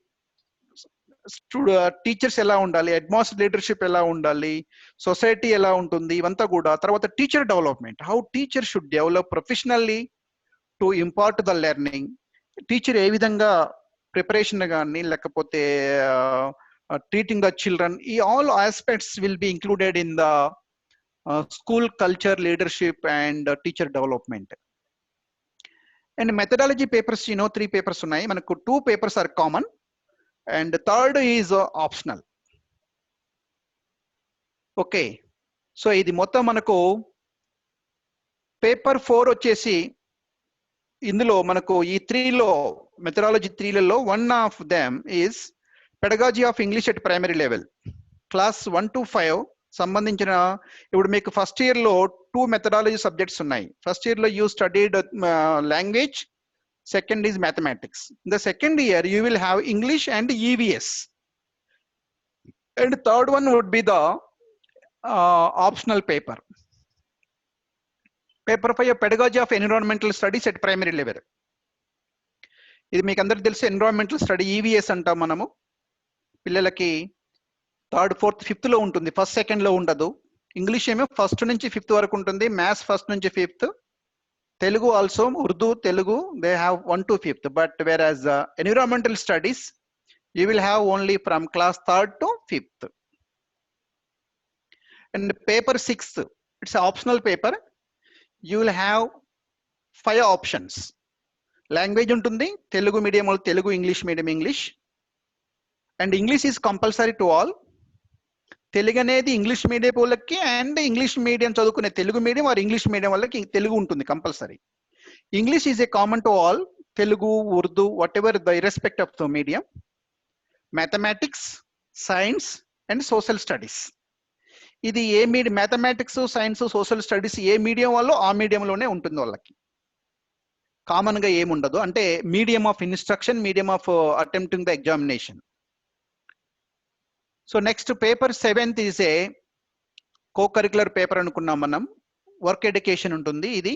టీచర్స్ ఎలా ఉండాలి, అడ్మాస్ట్ లీడర్షిప్ ఎలా ఉండాలి, సొసైటీ ఎలా ఉంటుంది, ఇవంతా కూడా. తర్వాత teacher development, how teacher should develop professionally to impart the learning. Teacher ఏ విధంగా ప్రిపరేషన్ కానీ లేకపోతే treating the children, all aspects will be included in the school culture, leadership and teacher development. And methodology papers, 3 papers unnai manaku. 2 papers are common and third is optional. Okay, so idi mottham manaku paper 4 వచ్చేసి ఇందులో మనకు ఈ 3 లో methodology 3 లలో one of them is pedagogy of English at primary level, class 1 to 5 సంబంధించిన. ఇప్పుడు మీకు first year లో 2 మెథడాలజీ సబ్జెక్ట్స్ ఉన్నాయి. ఫస్ట్ ఇయర్ లో you studied language, second is mathematics. In the second year you will have English and EVS, and third one would be the optional paper. Paper 5 pedagogy of environmental studies at primary level. ఇది మీకు అందరికి తెలుసు, environmental study EVS అంటాం మనము. పిల్లలకి 3rd, 4th, 5th లో ఉంటుంది, first second లో ఉండదు. ఇంగ్లీష్ ఏమో 1st నుంచి 5th వరకు ఉంటుంది, మ్యాథ్స్ 1st నుంచి 5th, Telugu also, Urdu, Telugu they have 1 to 5th. But where as environmental studies you will have only from class 3rd to 5th. And paper 6 it's optional paper. You will have 5 options. Language ఉంటుంది, Telugu medium వాళ్ళు Telugu, English medium English, and English is compulsory to all. Telugu అనేది English medium వాళ్ళకి and English medium చదువుకునే Telugu medium are English medium వాళ్ళకి తెలుగు ఉంటుంది compulsory. English is a common to all, Telugu, Urdu, whatever the irrespective of the medium. Mathematics, science and social studies. ఇది ఏ medium, mathematics, science, social studies ఏ medium వాళ్ళు ఆ మీడియంలోనే ఉంటుంది వాళ్ళకి, కామన్ గా ఏముండదు. అంటే medium of instruction, medium of attempting the examination. So next paper 7th is a co-curricular paper అనుకున్నాం మనం. వర్క్ ఎడ్యుకేషన్ ఉంటుంది ఇది.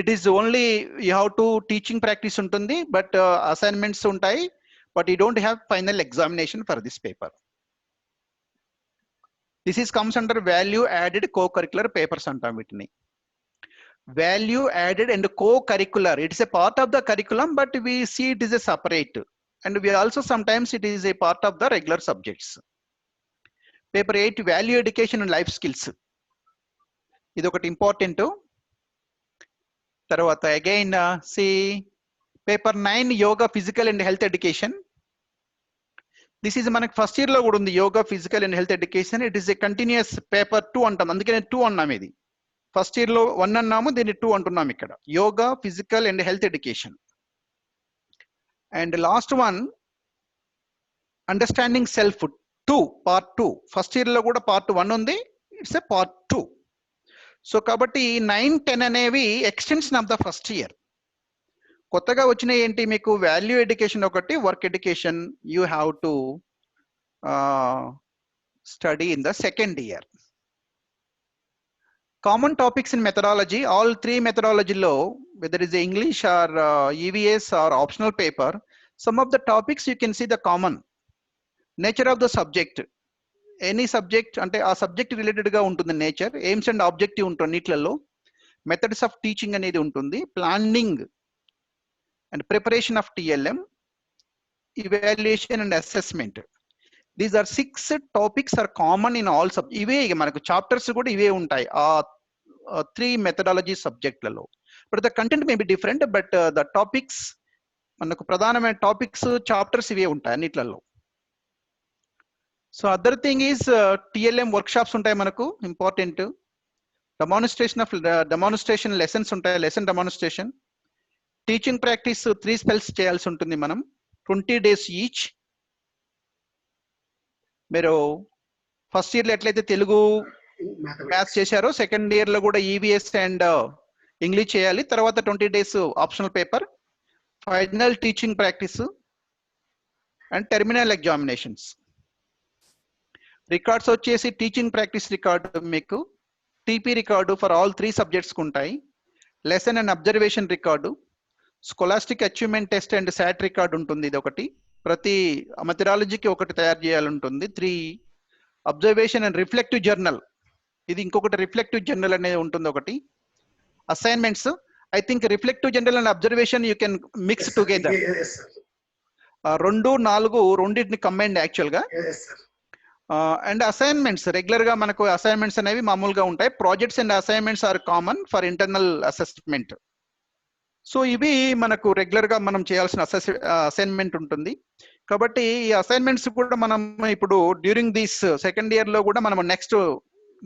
It is only you have to teaching practice ఉంటుంది, బట్ అసైన్మెంట్స్ ఉంటాయి, but you don't have final examination for this paper. This is comes under value added co curricular papers అంటాం వీటిని. Value added and co curricular, it's a part of the curriculum, but we see it is a separate, and we also sometimes it is a part of the regular subjects. Paper 8 value education and life skills, ఇది ఒకటి important. తర్వాత again see paper 9 yoga physical and health education. This is మనకి first year లో కూడా ఉంది, yoga physical and health education. It is a continuous paper 2 అంటాం, అందుకనే 2 అన్నాం. ఇది ఫస్ట్ ఇయర్ లో 1 అన్నాము, దీన్ని 2 అంటున్నాం ఇక్కడ. Yoga physical and health education. And last one understanding self 2 part 2. First year లో కూడా part 1 ఉంది, ఇట్స్ ఏ part 2. సో కాబట్టి 9, 10 అనేవి extension of the first year. కొత్తగా వచ్చిన ఏంటి మీకు వాల్యూ ఎడ్యుకేషన్ ఒకటి, work education you have to study in the second year. Common topics in methodology, all three methodology lo, whether it is English or EVS or optional paper, some of the topics you can see the common nature of the subject. Any subject ante aa subject related ga untundi, nature, aims and objective untundi neetlalo, methods of teaching anedi untundi, planning and preparation of TLM, evaluation and assessment. These are 6 topics are common in all sub. Ive manaku chapters kuda ive untai aa 3 methodology subject లలో. But the content may be different, but the topics manaku pradhanamaina topics chapters ive untai annitలలో. So other thing is TLM workshops untai manaku important, demonstration lessons untai, lesson demonstration, teaching practice 3 spells cheyalsi untundi manam 20 days each. మీరు first year లో ఎట్లయితే Telugu maths చేశారో second year లో కూడా EVS and English చేయాలి. తర్వాత 20 days optional paper, final teaching practice and terminal examinations. Records వచ్చేసి teaching practice record మీకు TP record for all 3 subjects ఉంటాయి. Lesson and observation record, scholastic achievement test and SAT record ఉంటుంది. ఇది ఒకటి ప్రతి మెథడాలజీకి ఒకటి తయారు చేయాలంటుంది. 3 అబ్జర్వేషన్ అండ్ రిఫ్లెక్టివ్ జర్నల్, ఇది ఇంకొకటి రిఫ్లెక్టివ్ జర్నల్ అనేది ఉంటుంది ఒకటి. Assignments, I think reflective journal and observation you can mix together. 2, 4 రెండింటిని కంబైన్డ్ యాక్చువల్ గా. అండ్ అసైన్మెంట్స్ రెగ్యులర్ గా మనకు అసైన్మెంట్స్ అనేవి మామూలుగా ఉంటాయి. Projects and assignments are common for internal assessment. So ఇవి మనకు రెగ్యులర్ గా మనం చేయాల్సిన అసైన్మెంట్ ఉంటుంది. కాబట్టి ఈ అసైన్మెంట్స్ కూడా మనం ఇప్పుడు డ్యూరింగ్ దిస్ సెకండ్ ఇయర్ లో కూడా మనం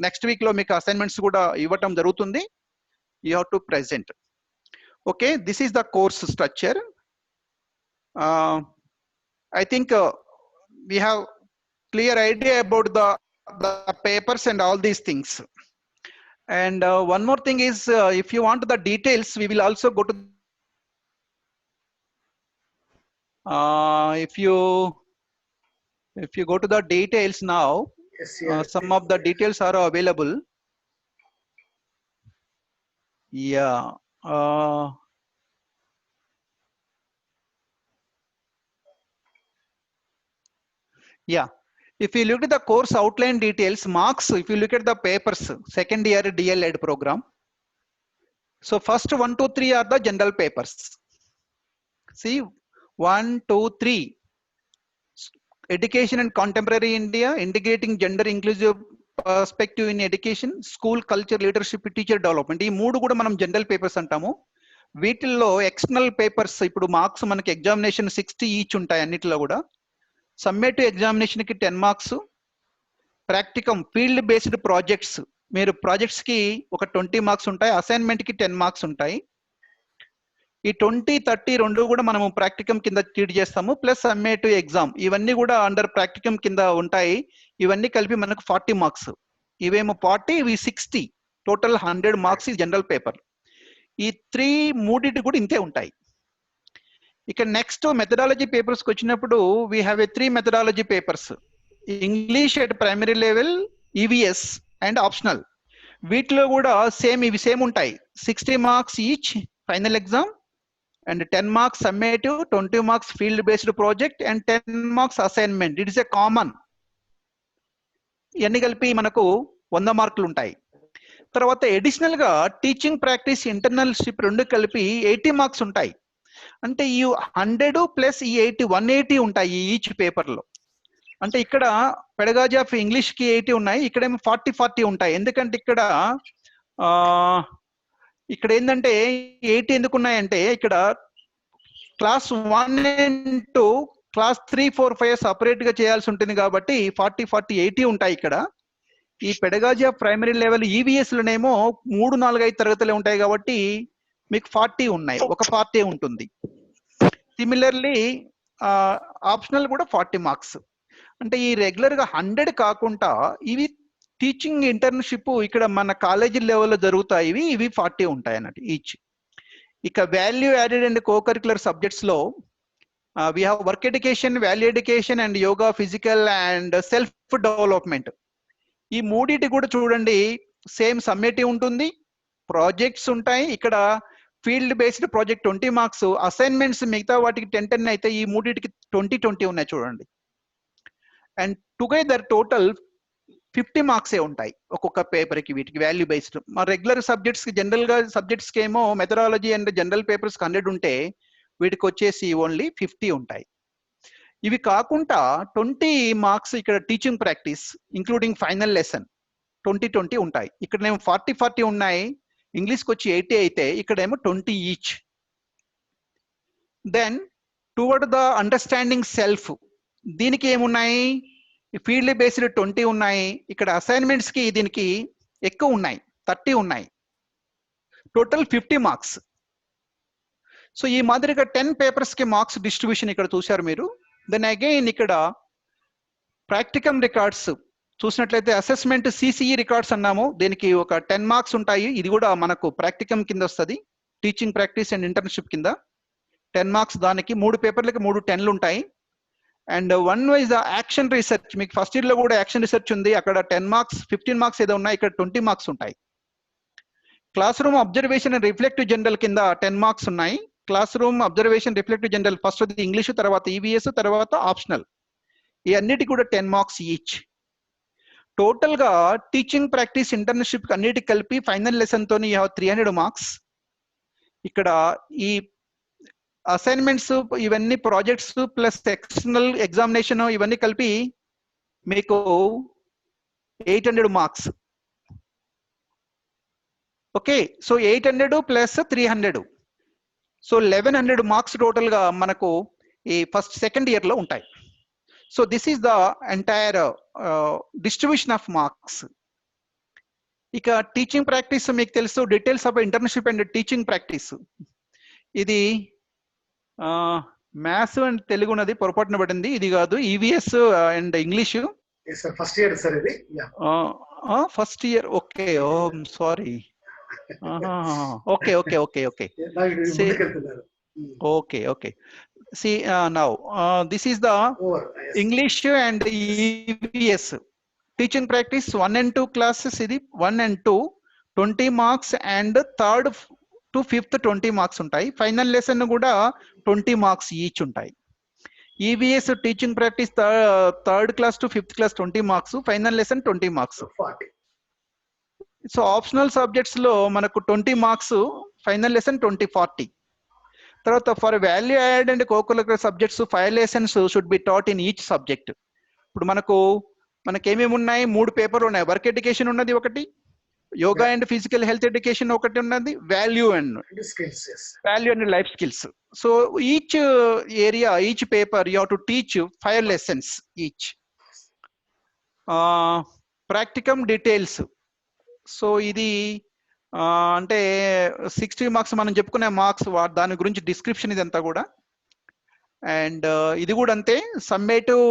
నెక్స్ట్ వీక్ లో మీకు అసైన్మెంట్స్ కూడా ఇవ్వటం జరుగుతుంది. You have to present. Okay, this is the course structure. I think we have clear idea about the papers and all these things. And one more thing is, if you want the details, we will also go to if you go to the details now, Yes, some of the details are available. Yeah. Yeah. If you look at the course outline details, marks, if you look at the papers, second year DL-Ed program. So first 1, 2, 3 are the general papers. See, 1, 2, 3. Education and Contemporary India, Integrating Gender Inclusive Perspective in Education, School Culture, Leadership, Teacher Development. ఈ 3 కూడా మనం general papers అంటాము. వీటిల్లో external papers ఇప్పుడు marks మనకి examination 60 each ఉంటాయి అన్నిటిలో కూడా. సమ్మేటివ్ ఎగ్జామినేషన్ కి 10 మార్క్స్, ప్రాక్టికం ఫీల్డ్ బేస్డ్ ప్రాజెక్ట్స్, మీరు ప్రాజెక్ట్స్ కి ఒక 20 మార్క్స్ ఉంటాయి, అసైన్మెంట్ కి 10 మార్క్స్ ఉంటాయి. ఈ 20, 30 రెండు కూడా మనము ప్రాక్టికం కింద ట్రీట్ చేస్తాము. ప్లస్ సమ్మేటివ్ ఎగ్జామ్, ఇవన్నీ కూడా అండర్ ప్రాక్టికం కింద ఉంటాయి. ఇవన్నీ కలిపి మనకు 40 మార్క్స్. ఇవేమో 40, ఇవి 60, టోటల్ 100 మార్క్స్ ఈ జనరల్ పేపర్. ఈ 3 కూడా ఇంతే ఉంటాయి. ఇక నెక్స్ట్ మెథడాలజీ పేపర్స్కి వచ్చినప్పుడు we have a 3 methodology papers. English at primary level, EVS and optional. వీటిలో కూడా ఇవి సేమ్ ఉంటాయి. 60 marks each final exam and 10 marks summative, 20 marks field based project and 10 marks assignment. It is a common. ఇవన్నీ కలిపి మనకు 100 మార్కులు ఉంటాయి. తర్వాత అడిషనల్ గా టీచింగ్ ప్రాక్టీస్, ఇంటర్నల్షిప్ రెండు కలిపి 80 మార్క్స్ ఉంటాయి. అంటే ఈ 100 ప్లస్ ఈ 80, 180 ఉంటాయి ఈచ్ పేపర్ లో. అంటే ఇక్కడ పెడగాజీ ఆఫ్ ఇంగ్లీష్ కి 80 ఉన్నాయి, ఇక్కడేమో 40 ఉంటాయి. ఎందుకంటే ఇక్కడ ఏంటంటే 80 ఎందుకు ఉన్నాయంటే ఇక్కడ క్లాస్ 1 and 2, క్లాస్ 3, 4, 5 సపరేట్ గా చేయాల్సి ఉంటుంది కాబట్టి 40, 80 ఉంటాయి ఇక్కడ. ఈ pedagogy of primary level EVS లోనేమో 3, 4, 5 తరగతులే ఉంటాయి కాబట్టి మీకు 40 ఉన్నాయి, ఒక పార్టీ ఉంటుంది. సిమిలర్లీ ఆప్షనల్ కూడా 40 మార్క్స్. అంటే ఈ రెగ్యులర్ గా 100 కాకుండా ఇవి టీచింగ్ ఇంటర్న్షిప్ ఇక్కడ మన కాలేజీ లెవెల్లో జరుగుతాయి, ఇవి 40 ఉంటాయి అన్నట్టు ఈచ్. ఇక value added and co-curricular subjects లో we have work education, value education and yoga, physical and self development. ఈ మూడిటి కూడా చూడండి సేమ్ సమ్మేటివ్ ఉంటుంది, ప్రాజెక్ట్స్ ఉంటాయి. ఇక్కడ field based project 20 marks, assignments మిగతా వాటికి 10 అయితే ఈ మూడిటికి 20 ఉన్నాయి చూడండి. అండ్ టుగెదర్ టోటల్ 50 మార్క్సే ఉంటాయి ఒక్కొక్క పేపర్కి. వీటికి వాల్యూ బేస్డ్. మా రెగ్యులర్ సబ్జెక్ట్స్ కి జనరల్ గా సబ్జెక్ట్స్ కి ఏమో మెథడాలజీ అండ్ జనరల్ పేపర్స్ 100 ఉంటే వీటికి వచ్చేసి ఓన్లీ 50 ఉంటాయి. ఇవి కాకుండా 20 మార్క్స్ ఇక్కడ teaching practice including final lesson 20 ఉంటాయి. ఇక్కడనేమో 40 ఉన్నాయి. ఇంగ్లీష్కి వచ్చి 80 అయితే ఇక్కడేమో 20 each. Then toward the understanding self, దీనికి ఏమున్నాయి, ఫీల్డ్ బేస్డ్ 20 ఉన్నాయి. ఇక్కడ అసైన్మెంట్స్ కి దీనికి ఎక్కువ ఉన్నాయి, 30 ఉన్నాయి. Total 50 marks. సో ఈ మాదిరిగా 10 పేపర్స్ కి మార్క్స్ డిస్ట్రిబ్యూషన్ ఇక్కడ చూశారు మీరు. దెన్ అగైన్ ఇక్కడ ప్రాక్టికమ్ రికార్డ్స్ చూసినట్లయితే అసెస్మెంట్ సిసిఈ రికార్డ్స్ అన్నాము, దీనికి ఒక 10 మార్క్స్ ఉంటాయి. ఇది కూడా మనకు ప్రాక్టికమ్ కింద వస్తుంది, టీచింగ్ ప్రాక్టీస్ అండ్ ఇంటర్న్షిప్ కింద 10 మార్క్స్. దానికి 3 పేపర్లకి 3 10లు ఉంటాయి. And one wise the action research, మీకు ఫస్ట్ ఇయర్ లో కూడా యాక్షన్ రీసెర్చ్ ఉంది, అక్కడ 10 మార్క్స్ 15 మార్క్స్ ఏదో ఉన్నాయి, ఇక్కడ 20 మార్క్స్ ఉంటాయి. Class room observation and reflective general కింద 10 మార్క్స్ ఉన్నాయి. Class room observation reflective general first English, తర్వాత ఈవీఎస్, తర్వాత ఆప్షనల్. ఈ అన్నిటి కూడా 10 మార్క్స్ ఈచ్. టోటల్ గా టీచింగ్ ప్రాక్టీస్ ఇంటర్న్షిప్ అన్నిటికి కలిపి ఫైనల్ లెసన్ తోని 300 మార్క్స్. ఇక్కడ ఈ అసైన్మెంట్స్ ఇవన్నీ ప్రాజెక్ట్స్ ప్లస్ ఎక్స్టర్నల్ ఎగ్జామినేషన్ ఇవన్నీ కలిపి మీకు 800 marks. Okay, so 800 plus 300, so 1100 marks total గా మనకు ఈ ఫస్ట్ సెకండ్ ఇయర్ లో ఉంటాయి. So this is the entire distribution of marks. ఇక టీచింగ్ ప్రాక్టీస్ మీకు తెలుసు, details of internship and teaching practice. ఇది మ్యాథ్స్ అండ్ తెలుగు ఉన్నది పొరపాటున పడింది, ఇది కాదు. EVS and English first year sir ఇది. First year. Okay, oh sorry. Okay okay okay okay okay okay. See now this is the English and EVS teaching practice 1 and 2 classes. ఇది 1 and 2 20 marks and third to fifth 20 marks ఉంటాయి. Final lesson కూడా 20 marks each ఉంటాయి. EVS teaching practice third class to fifth class 20 marks, final lesson 20 marks. So optional subjects లో మనకు 20 marks, final lesson 20 40. తర్వాత for value add and co-curricular subjects 5 lessons should be taught in each subject. ఇప్పుడు మనకేమేమి ఉన్నాయి, 3 పేపర్లు ఉన్నాయి. Work education ఉన్నది ఒకటి, yoga and physical health education ఒకటి ఉన్నది, value and life skills. So each area, each paper you have to teach 5 lessons each. ప్రాక్టికమ్ details, so ఇది అంటే 60 మార్క్స్ మనం చెప్పుకునే మార్క్స్, దాని గురించి డిస్క్రిప్షన్ ఇదంతా కూడా. అండ్ ఇది కూడా అంతే, సమ్మేటివ్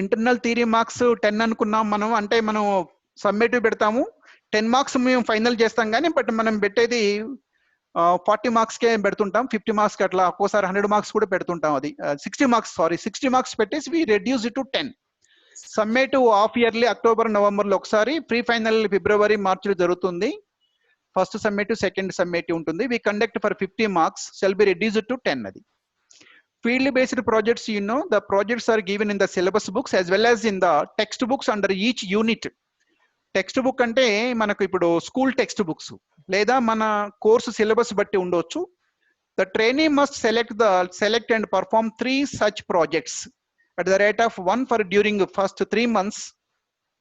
ఇంటర్నల్ థియరీ మార్క్స్ 10 అనుకున్నాం మనం. అంటే మనం సమ్మేటివ్ పెడతాము, 10 మార్క్స్ మేము ఫైనల్ చేస్తాం కానీ, బట్ మనం పెట్టేది 40 మార్క్స్కే పెడుతుంటాం, 50 మార్క్స్కి అట్లా ఒక్కోసారి 100 మార్క్స్ కూడా పెడుతుంటాం. అది 60 మార్క్స్, సారీ 60 మార్క్స్ పెట్టేసి we reduce it to 10. Summative half yearly October నవంబర్లో ఒకసారి, ప్రీ ఫైనల్ ఫిబ్రవరి మార్చిలో జరుగుతుంది. ఫస్ట్ సమ్మేటివ్, సెకండ్ సమ్మేటివ్ ఉంటుంది. We conduct for 50 marks, shall be reduced to 10. అది field based projects, you know the projects are given in the syllabus books as well as in the textbooks under each unit. Textbook అంటే మనకు ఇప్పుడు school text books లేదా మన course syllabus బట్టి ఉండొచ్చు. The trainee must select and perform 3 such projects at the rate of 1 for during the first 3 months,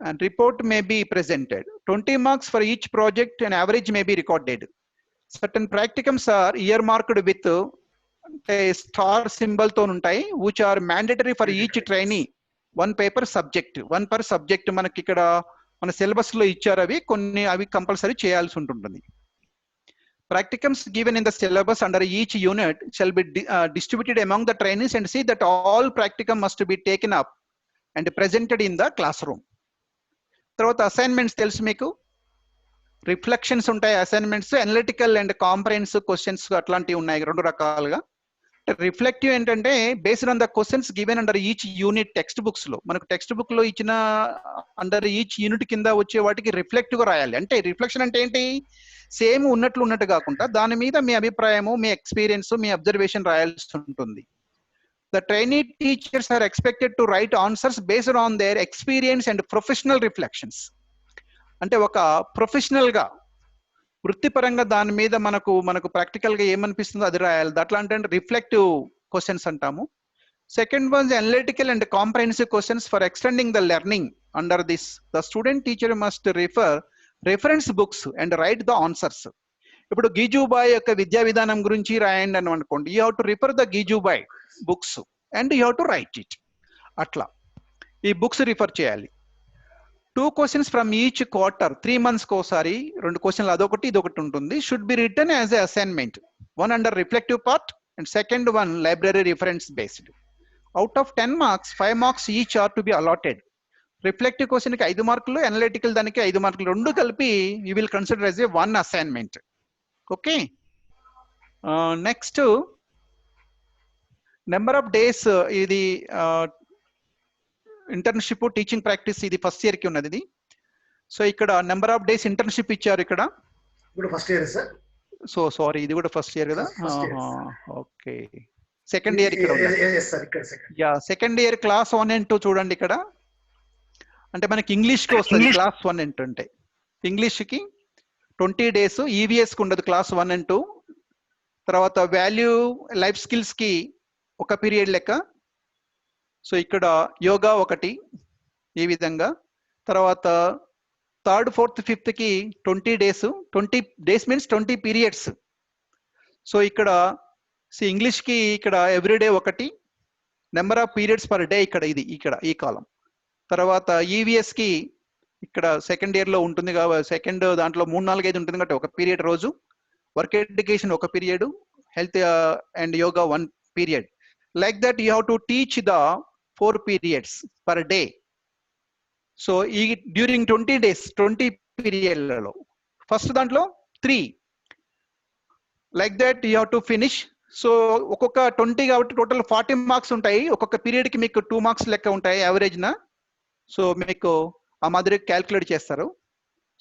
and report may be presented. 20 marks for each project and average may be recorded. Certain practicums are earmarked with a star symbol తో ఉంటాయి, which are mandatory for each trainee. 1 paper subject, 1 per subject. మనకి ఇక్కడ మన syllabus లో ఇచ్చారు అవి కొన్ని, అవి కంపల్సరీ చేయాల్సి ఉంటుంది. Practicums given in the syllabus under each unit shall be distributed among the trainees, and see that all practicum must be taken up and presented in the classroom. తర్వాత అసైన్మెంట్స్ తెలుసు మీకు, రిఫ్లెక్షన్స్ ఉంటాయి, assignments, analytical and comprehensive questions అట్లాంటివి ఉన్నాయి 2 రకాలుగా. Reflective ఏంటంటే based on the questions given under each unit text books లో. మనకు టెక్స్ట్ బుక్ లో ఇచ్చిన అండర్ ఈచ్ యూనిట్ కింద వచ్చే వాటికి రిఫ్లెక్టివ్ గా రాయాలి. అంటే రిఫ్లెక్షన్ అంటే ఏంటి, సేమ్ ఉన్నట్టు కాకుండా దాని మీద మీ అభిప్రాయము, మీ ఎక్స్పీరియన్స్, మీ అబ్జర్వేషన్ రాయాల్సి ఉంటుంది. The trainee teachers are expected to write answers based on their experience and professional reflections. అంటే ఒక ప్రొఫెషనల్ గా వృత్తిపరంగా దాని మీద మనకు ప్రాక్టికల్ గా ఏమనిపిస్తుందో అది రాయాలి. అట్లా అంటే రిఫ్లెక్టివ్ క్వశ్చన్స్ అంటాము. Second one analytical and comprehensive questions for extending the learning. Under this the student teacher must reference books and write the answers. ఇప్పుడు గీజూబాయ్ యొక్క విద్యా విధానం గురించి రాయండి అని అనుకోండి, you have to refer the గీజూబాయ్ books and you have to write it. అట్లా ఈ బుక్స్ రిఫర్ చేయాలి. 2 questions from each quarter, 3 months ఒకసారి 2 questions అదొకటి ఇదొకటి ఉంటుంది. Should be return as a assignment, 1 under reflective part and second 1 library reference based. Out of 10 marks 5 marks each are to be allotted. Reflective question కి 5 మార్కులు, analytical దానికి 5 మార్కులు, 2 కలిపి you will consider as a 1 assignment. Okay, next number of days. ఇది internship teaching practice, ఇది first year కి ఉన్నది ఇది. సో ఇక్కడ నెంబర్ ఆఫ్ డేస్ ఇంటర్న్షిప్ ఇచ్చారు ఇక్కడ. ఇప్పుడు first year sir. So sorry, ఇది కూడా ఫస్ట్ ఇయర్ కదా. ఓకే, సెకండ్ ఇయర్ ఇక్కడ yeah, second year class 1 and 2 చూడండి ఇక్కడ. అంటే మనకి ఇంగ్లీష్ కి వస్తుంది క్లాస్ 1 and 2. అంటే ఇంగ్లీష్ కి 20 days, ఈవీఎస్ కి ఉండదు క్లాస్ 1 and 2. తర్వాత వాల్యూ లైఫ్ స్కిల్స్ కి 1 పీరియడ్ లెక్క. సో ఇక్కడ యోగా 1 ఈ విధంగా. తర్వాత 3rd 4th 5th కి 20 days, 20 days means 20 periods. So ఇక్కడ ఇంగ్లీష్ కి ఇక్కడ everyday 1, number of periods per day ఇక్కడ ఈ కాలం. తర్వాత ఈవీఎస్ కి ఇక్కడ సెకండ్ ఇయర్ లో ఉంటుంది కాబట్టి సెకండ్ దాంట్లో 3-4-5 ఉంటుంది కాబట్టి 1 పీరియడ్ రోజు. Work education 1 period, health and yoga 1 period. Like that you have to teach the 4 periods per day. So ఈ డ్యూరింగ్ 20 days 20 పీరియడ్లలో ఫస్ట్ దాంట్లో 3 like that you have to finish. So ఒక్కొక్క 20 కాబట్టి టోటల్ 40 marks ఉంటాయి. ఒక్కొక్క పీరియడ్ కి మీకు 2 marks లెక్క ఉంటాయి యావరేజ్ నా. సో మీకు ఆ మాదిరి క్యాల్కులేట్ చేస్తారు.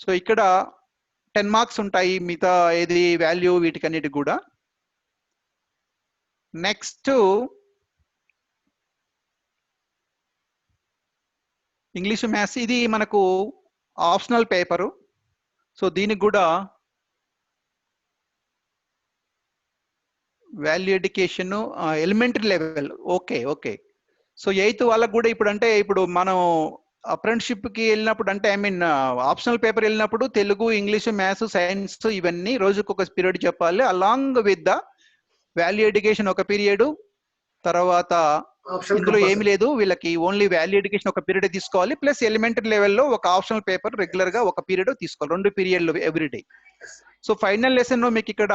సో ఇక్కడ 10 marks ఉంటాయి, మిగతా ఏది వాల్యూ వీటికన్నిటి కూడా. నెక్స్ట్ ఇంగ్లీష్ మ్యాథ్స్, ఇది మనకు ఆప్షనల్ పేపరు. సో దీనికి కూడా value education elementary level. Okay. So 8th వాళ్ళకు కూడా ఇప్పుడు మనం అప్రెంటిషిప్ కి వెళ్ళినప్పుడు, అంటే ఐ మీన్ ఆప్షనల్ పేపర్ వెళ్ళినప్పుడు తెలుగు, ఇంగ్లీష్, మ్యాథ్స్, సైన్స్ ఇవన్నీ రోజుకు 1 పీరియడ్ చెప్పాలి. Along with the value education 1 period. తర్వాత ఇందులో ఏమి లేదు, వీళ్ళకి ఓన్లీ వాల్యూ ఎడ్యుకేషన్ 1 పీరియడ్ తీసుకోవాలి, ప్లస్ ఎలిమెంటరీ లెవెల్లో 1 ఆప్షనల్ పేపర్ రెగ్యులర్ గా 1 పీరియడ్ తీసుకోవాలి, 2 పీరియడ్లు ఎవ్రీడే. సో ఫైనల్ లెసన్ లో మీకు ఇక్కడ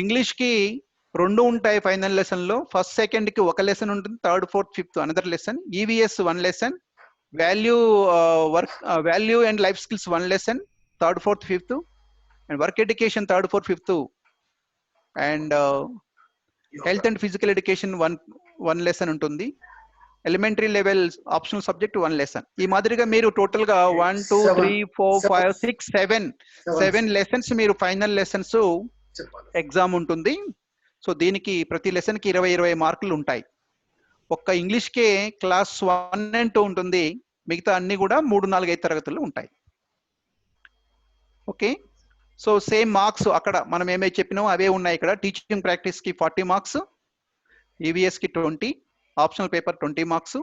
ఇంగ్లీష్ కి 2 ఉంటాయి ఫైనల్ లెసన్ లో. ఫస్ట్ సెకండ్ కి 1 లెసన్ ఉంటుంది, 3rd 4th 5th another lesson. EVS 1 lesson, value and life skills 1 lesson, 3rd 4th 5th, and work education 3rd 4th 5th, and health and physical education 1 lesson ఉంటుంది. Elementary level optional subject 1 lesson. ఈ మాదిరిగా మీరు total గా 1 2 3 4 5 6 7 lessons మీరు final lessons exam ఉంటుంది. So దీనికి ప్రతి lesson కి 20 మార్కులు ఉంటాయి. ఒక్క ఇంగ్లీష్ కే క్లాస్ 1 and 2 ఉంటుంది, మిగతా అన్ని కూడా 3 4 5 తరగతులు ఉంటాయి. ఓకే, సో సేమ్ మార్క్స్ అక్కడ మనం ఏమైతే చెప్పినామో అవే ఉన్నాయి ఇక్కడ. టీచింగ్ ప్రాక్టీస్ కి 40 marks, ఈవీఎస్ కి 20, optional paper 20 marks,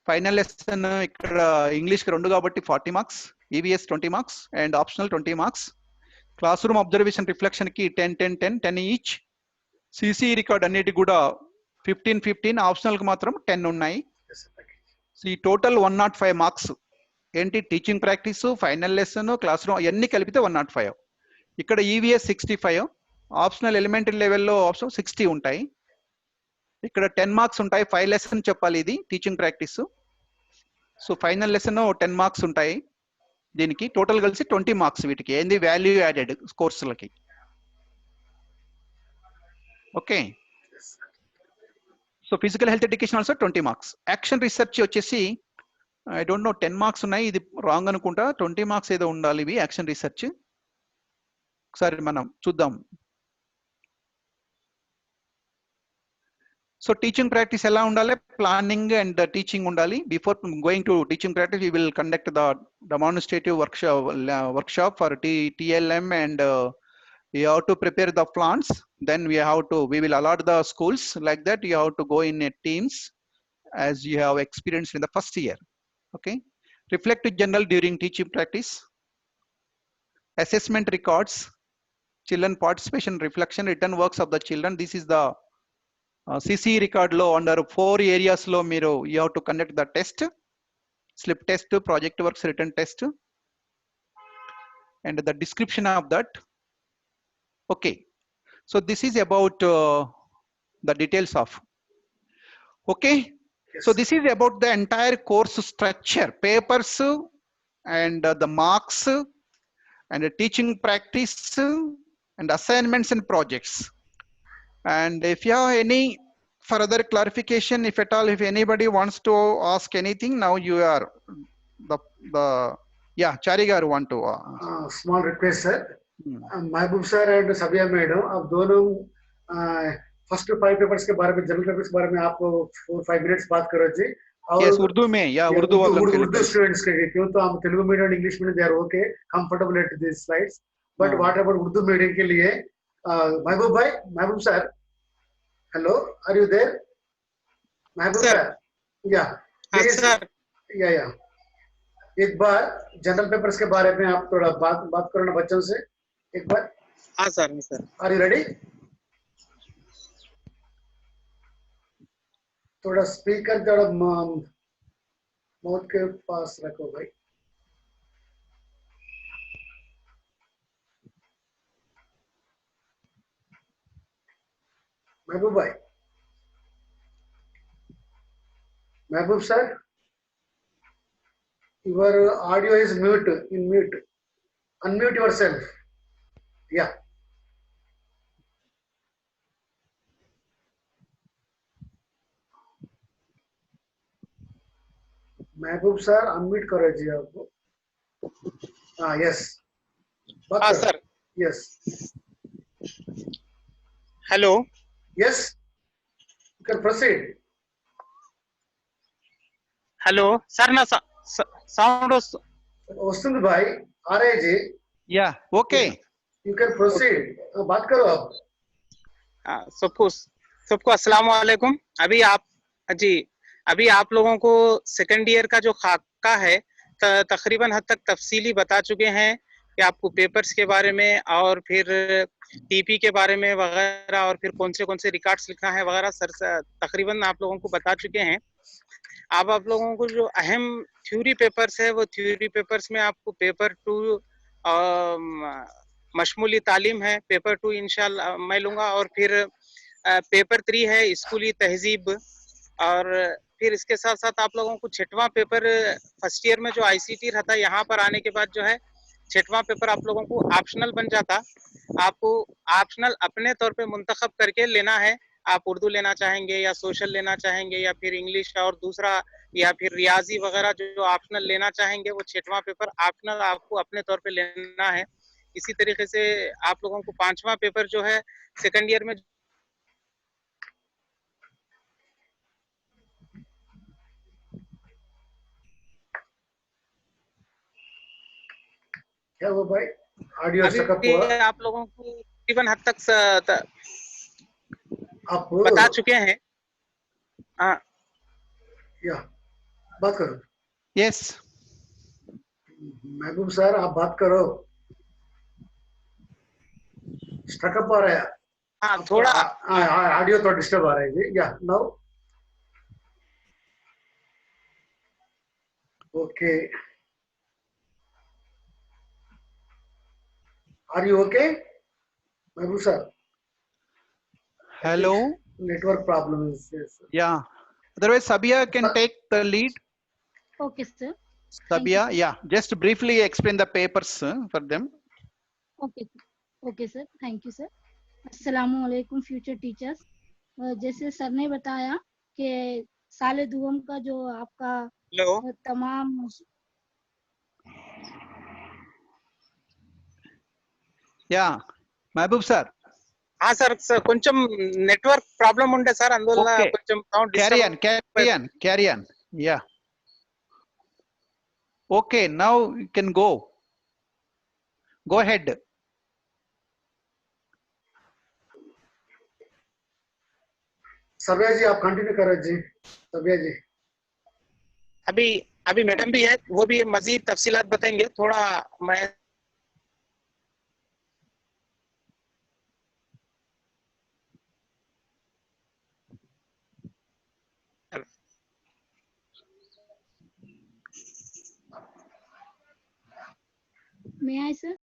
final lesson ఇక్కడ ఇంగ్లీష్ కి 2 కాబట్టి 40 marks, EVS 20 marks and optional 20 marks. Class room observation reflection కి 10 ఈచ్. సిసి రికార్డ్ అన్నిటి కూడా 15 ఆప్షనల్ కి మాత్రం 10 ఉన్నాయి. ఈ టోటల్ 105 మార్క్స్ ఏంటి, teaching practice, final lesson, class room అన్ని కలిపితే 105. ఇక్కడ ఈవీఎస్ 65, ఆప్షనల్ ఎలిమెంటరీ లెవెల్లో ఆప్షన్ 60 ఉంటాయి. ఇక్కడ 10 మార్క్స్ ఉంటాయి, 5 లెసన్ చెప్పాలి ఇది teaching practice. So final lesson 10 marks ఉంటాయి. దీనికి టోటల్ కలిసి 20 మార్క్స్ వీటికి ఏంది వాల్యూ యాడెడ్ కోర్సులకి. Okay, so physical health education also 20 marks. Action research వచ్చేసి ఐ డోంట్ నో 10 మార్క్స్ ఉన్నాయి, ఇది రాంగ్ అనుకుంటా. 20 మార్క్స్ ఏదో ఉండాలి ఇవి యాక్షన్ రీసెర్చ్. ఒకసారి మనం చూద్దాం. సో టీచింగ్ ప్రాక్టీస్ ఎలా ఉండాలి? ప్లానింగ్ అండ్ టీచింగ్ ఉండాలి. Before going to teaching practice we will conduct the demonstrative workshop for TLM, and you have to prepare the plans. Then we will allot the schools. Like that you have to go in teams as you have experienced in the first year. Okay, reflect general during teaching practice. Assessment records, children participation, reflection, written works of the children. This is the CC record lo under 4 areas lo మీరు you have to conduct the test: slip test, project works, written test, and the description of that. Okay, so this is about the details of. Okay, Yes. so this is about the entire course structure, papers and the marks and the teaching practice and assignments and projects. And if you have any further clarification, if at all, if anybody wants to ask anything, now you are the yeah, Chari garu want to Small request, sir. Mehboob sir and Sabiya madam, आप दोनों first 5 papers के बारे में, general papers के बारे में आप 4-5 minutes बात करो जी. yes urdu mein, yeah, urdu Urdu students के, क्यों तो हम Telugu medium English medium they are okay comfortable at this slides, but what about Urdu medium के लिए महबूब भाई, Mahboob sir, hello, are you there? Mahboob Sir. Sir, या sir. या एक बार जनरल पेपर्स के बारे में आप थोड़ा बात करो ना बच्चों से एक बार. हाँ सर. Are you ready? थोड़ा स्पीकर थोड़ा माउथ के पास रखो भाई. महबूब भाई, Mahboob sir, your audio is mute, in mute. Unmute yourself. Yeah. Mehboob sir, unmute करो जी आपको. हाँ, yes. हाँ sir. Yes. Hello. Yes. You can proceed. Hello sir, ना साउंड वसंत भाई आ रहे जी. yeah, okay. You can proceed. बात करो आप. सबको अस्सलाम वालेकुम. अभी आप लोगों को सेकंड ईयर का जो खाका है तकरीबन हद तक तफसीली बता चुके हैं कि आपको पेपर्स के बारे में और फिर टीपी के बारे में वगैरह, और फिर कौन से रिकॉर्ड्स लिखना है वगैरह सर तकरीबन आप लोगों को बता चुके हैं. अब आप लोगों को जो अहम थ्योरी पेपर्स है, वो थ्योरी पेपर्स में आपको पेपर 2 मशमूली तालीम है, पेपर 2 इंशाल्लाह मैं लूंगा, और फिर पेपर 3 है स्कूली तहजीब, और फिर इसके साथ साथ आप लोगों को 6वां पेपर फर्स्ट ईयर में जो आईसीटी रहता है, यहाँ पर आने के बाद जो है 6वां पेपर आप लोगों को ऑप्शनल बन जाता. आपको ऑप्शनल अपने तौर पे मुंतखब करके लेना है. आप उर्दू लेना चाहेंगे या सोशल लेना चाहेंगे या फिर इंग्लिश और दूसरा या फिर रियाजी वगैरह जो ऑप्शनल लेना चाहेंगे, वो 6वां पेपर ऑप्शनल आपको अपने तौर पे लेना है. इसी तरीके से आप लोगों को 5वां पेपर जो है सेकंड ईयर में क्या वो भाई ऑडियो स्टक हुआ? आप लोगों को तकरीबन हद तक आप बता चुके हैं. या बात करो. Yes. महबूब सर, आप बात करो. स्टकअप आ रहा है. हाँ, थोड़ा ऑडियो थोड़ा डिस्टर्ब आ रहा है जी. Yeah now okay. Are you okay Mahboob sir? Hello. Network problem is yes. Yeah. Otherwise, Sabia can take the lead. Okay, sir. Sabia, yeah, just briefly explain the papers for them. Okay, okay sir. Thank you sir. अस्सलामुअलैकुम future teachers. जैसे sir ने बताया कि साले दुआम का जो आपका hello तमाम Yeah, Mahbub sir. Sir sir కొంచెం నెట్వర్క్ ప్రాబ్లం ఉండే సార్ అందువల్ల Okay. కొంచెం sound Carry disturb on, carry on. Yeah. Okay, now you can go. Go ahead. सभ्या जी आप कंटिन्यू करो जी। सभ्या जी अभी अभी मैडम भी है, वो भी मजीद तफसीलात बताएंगे। थोड़ा मैं May I sir?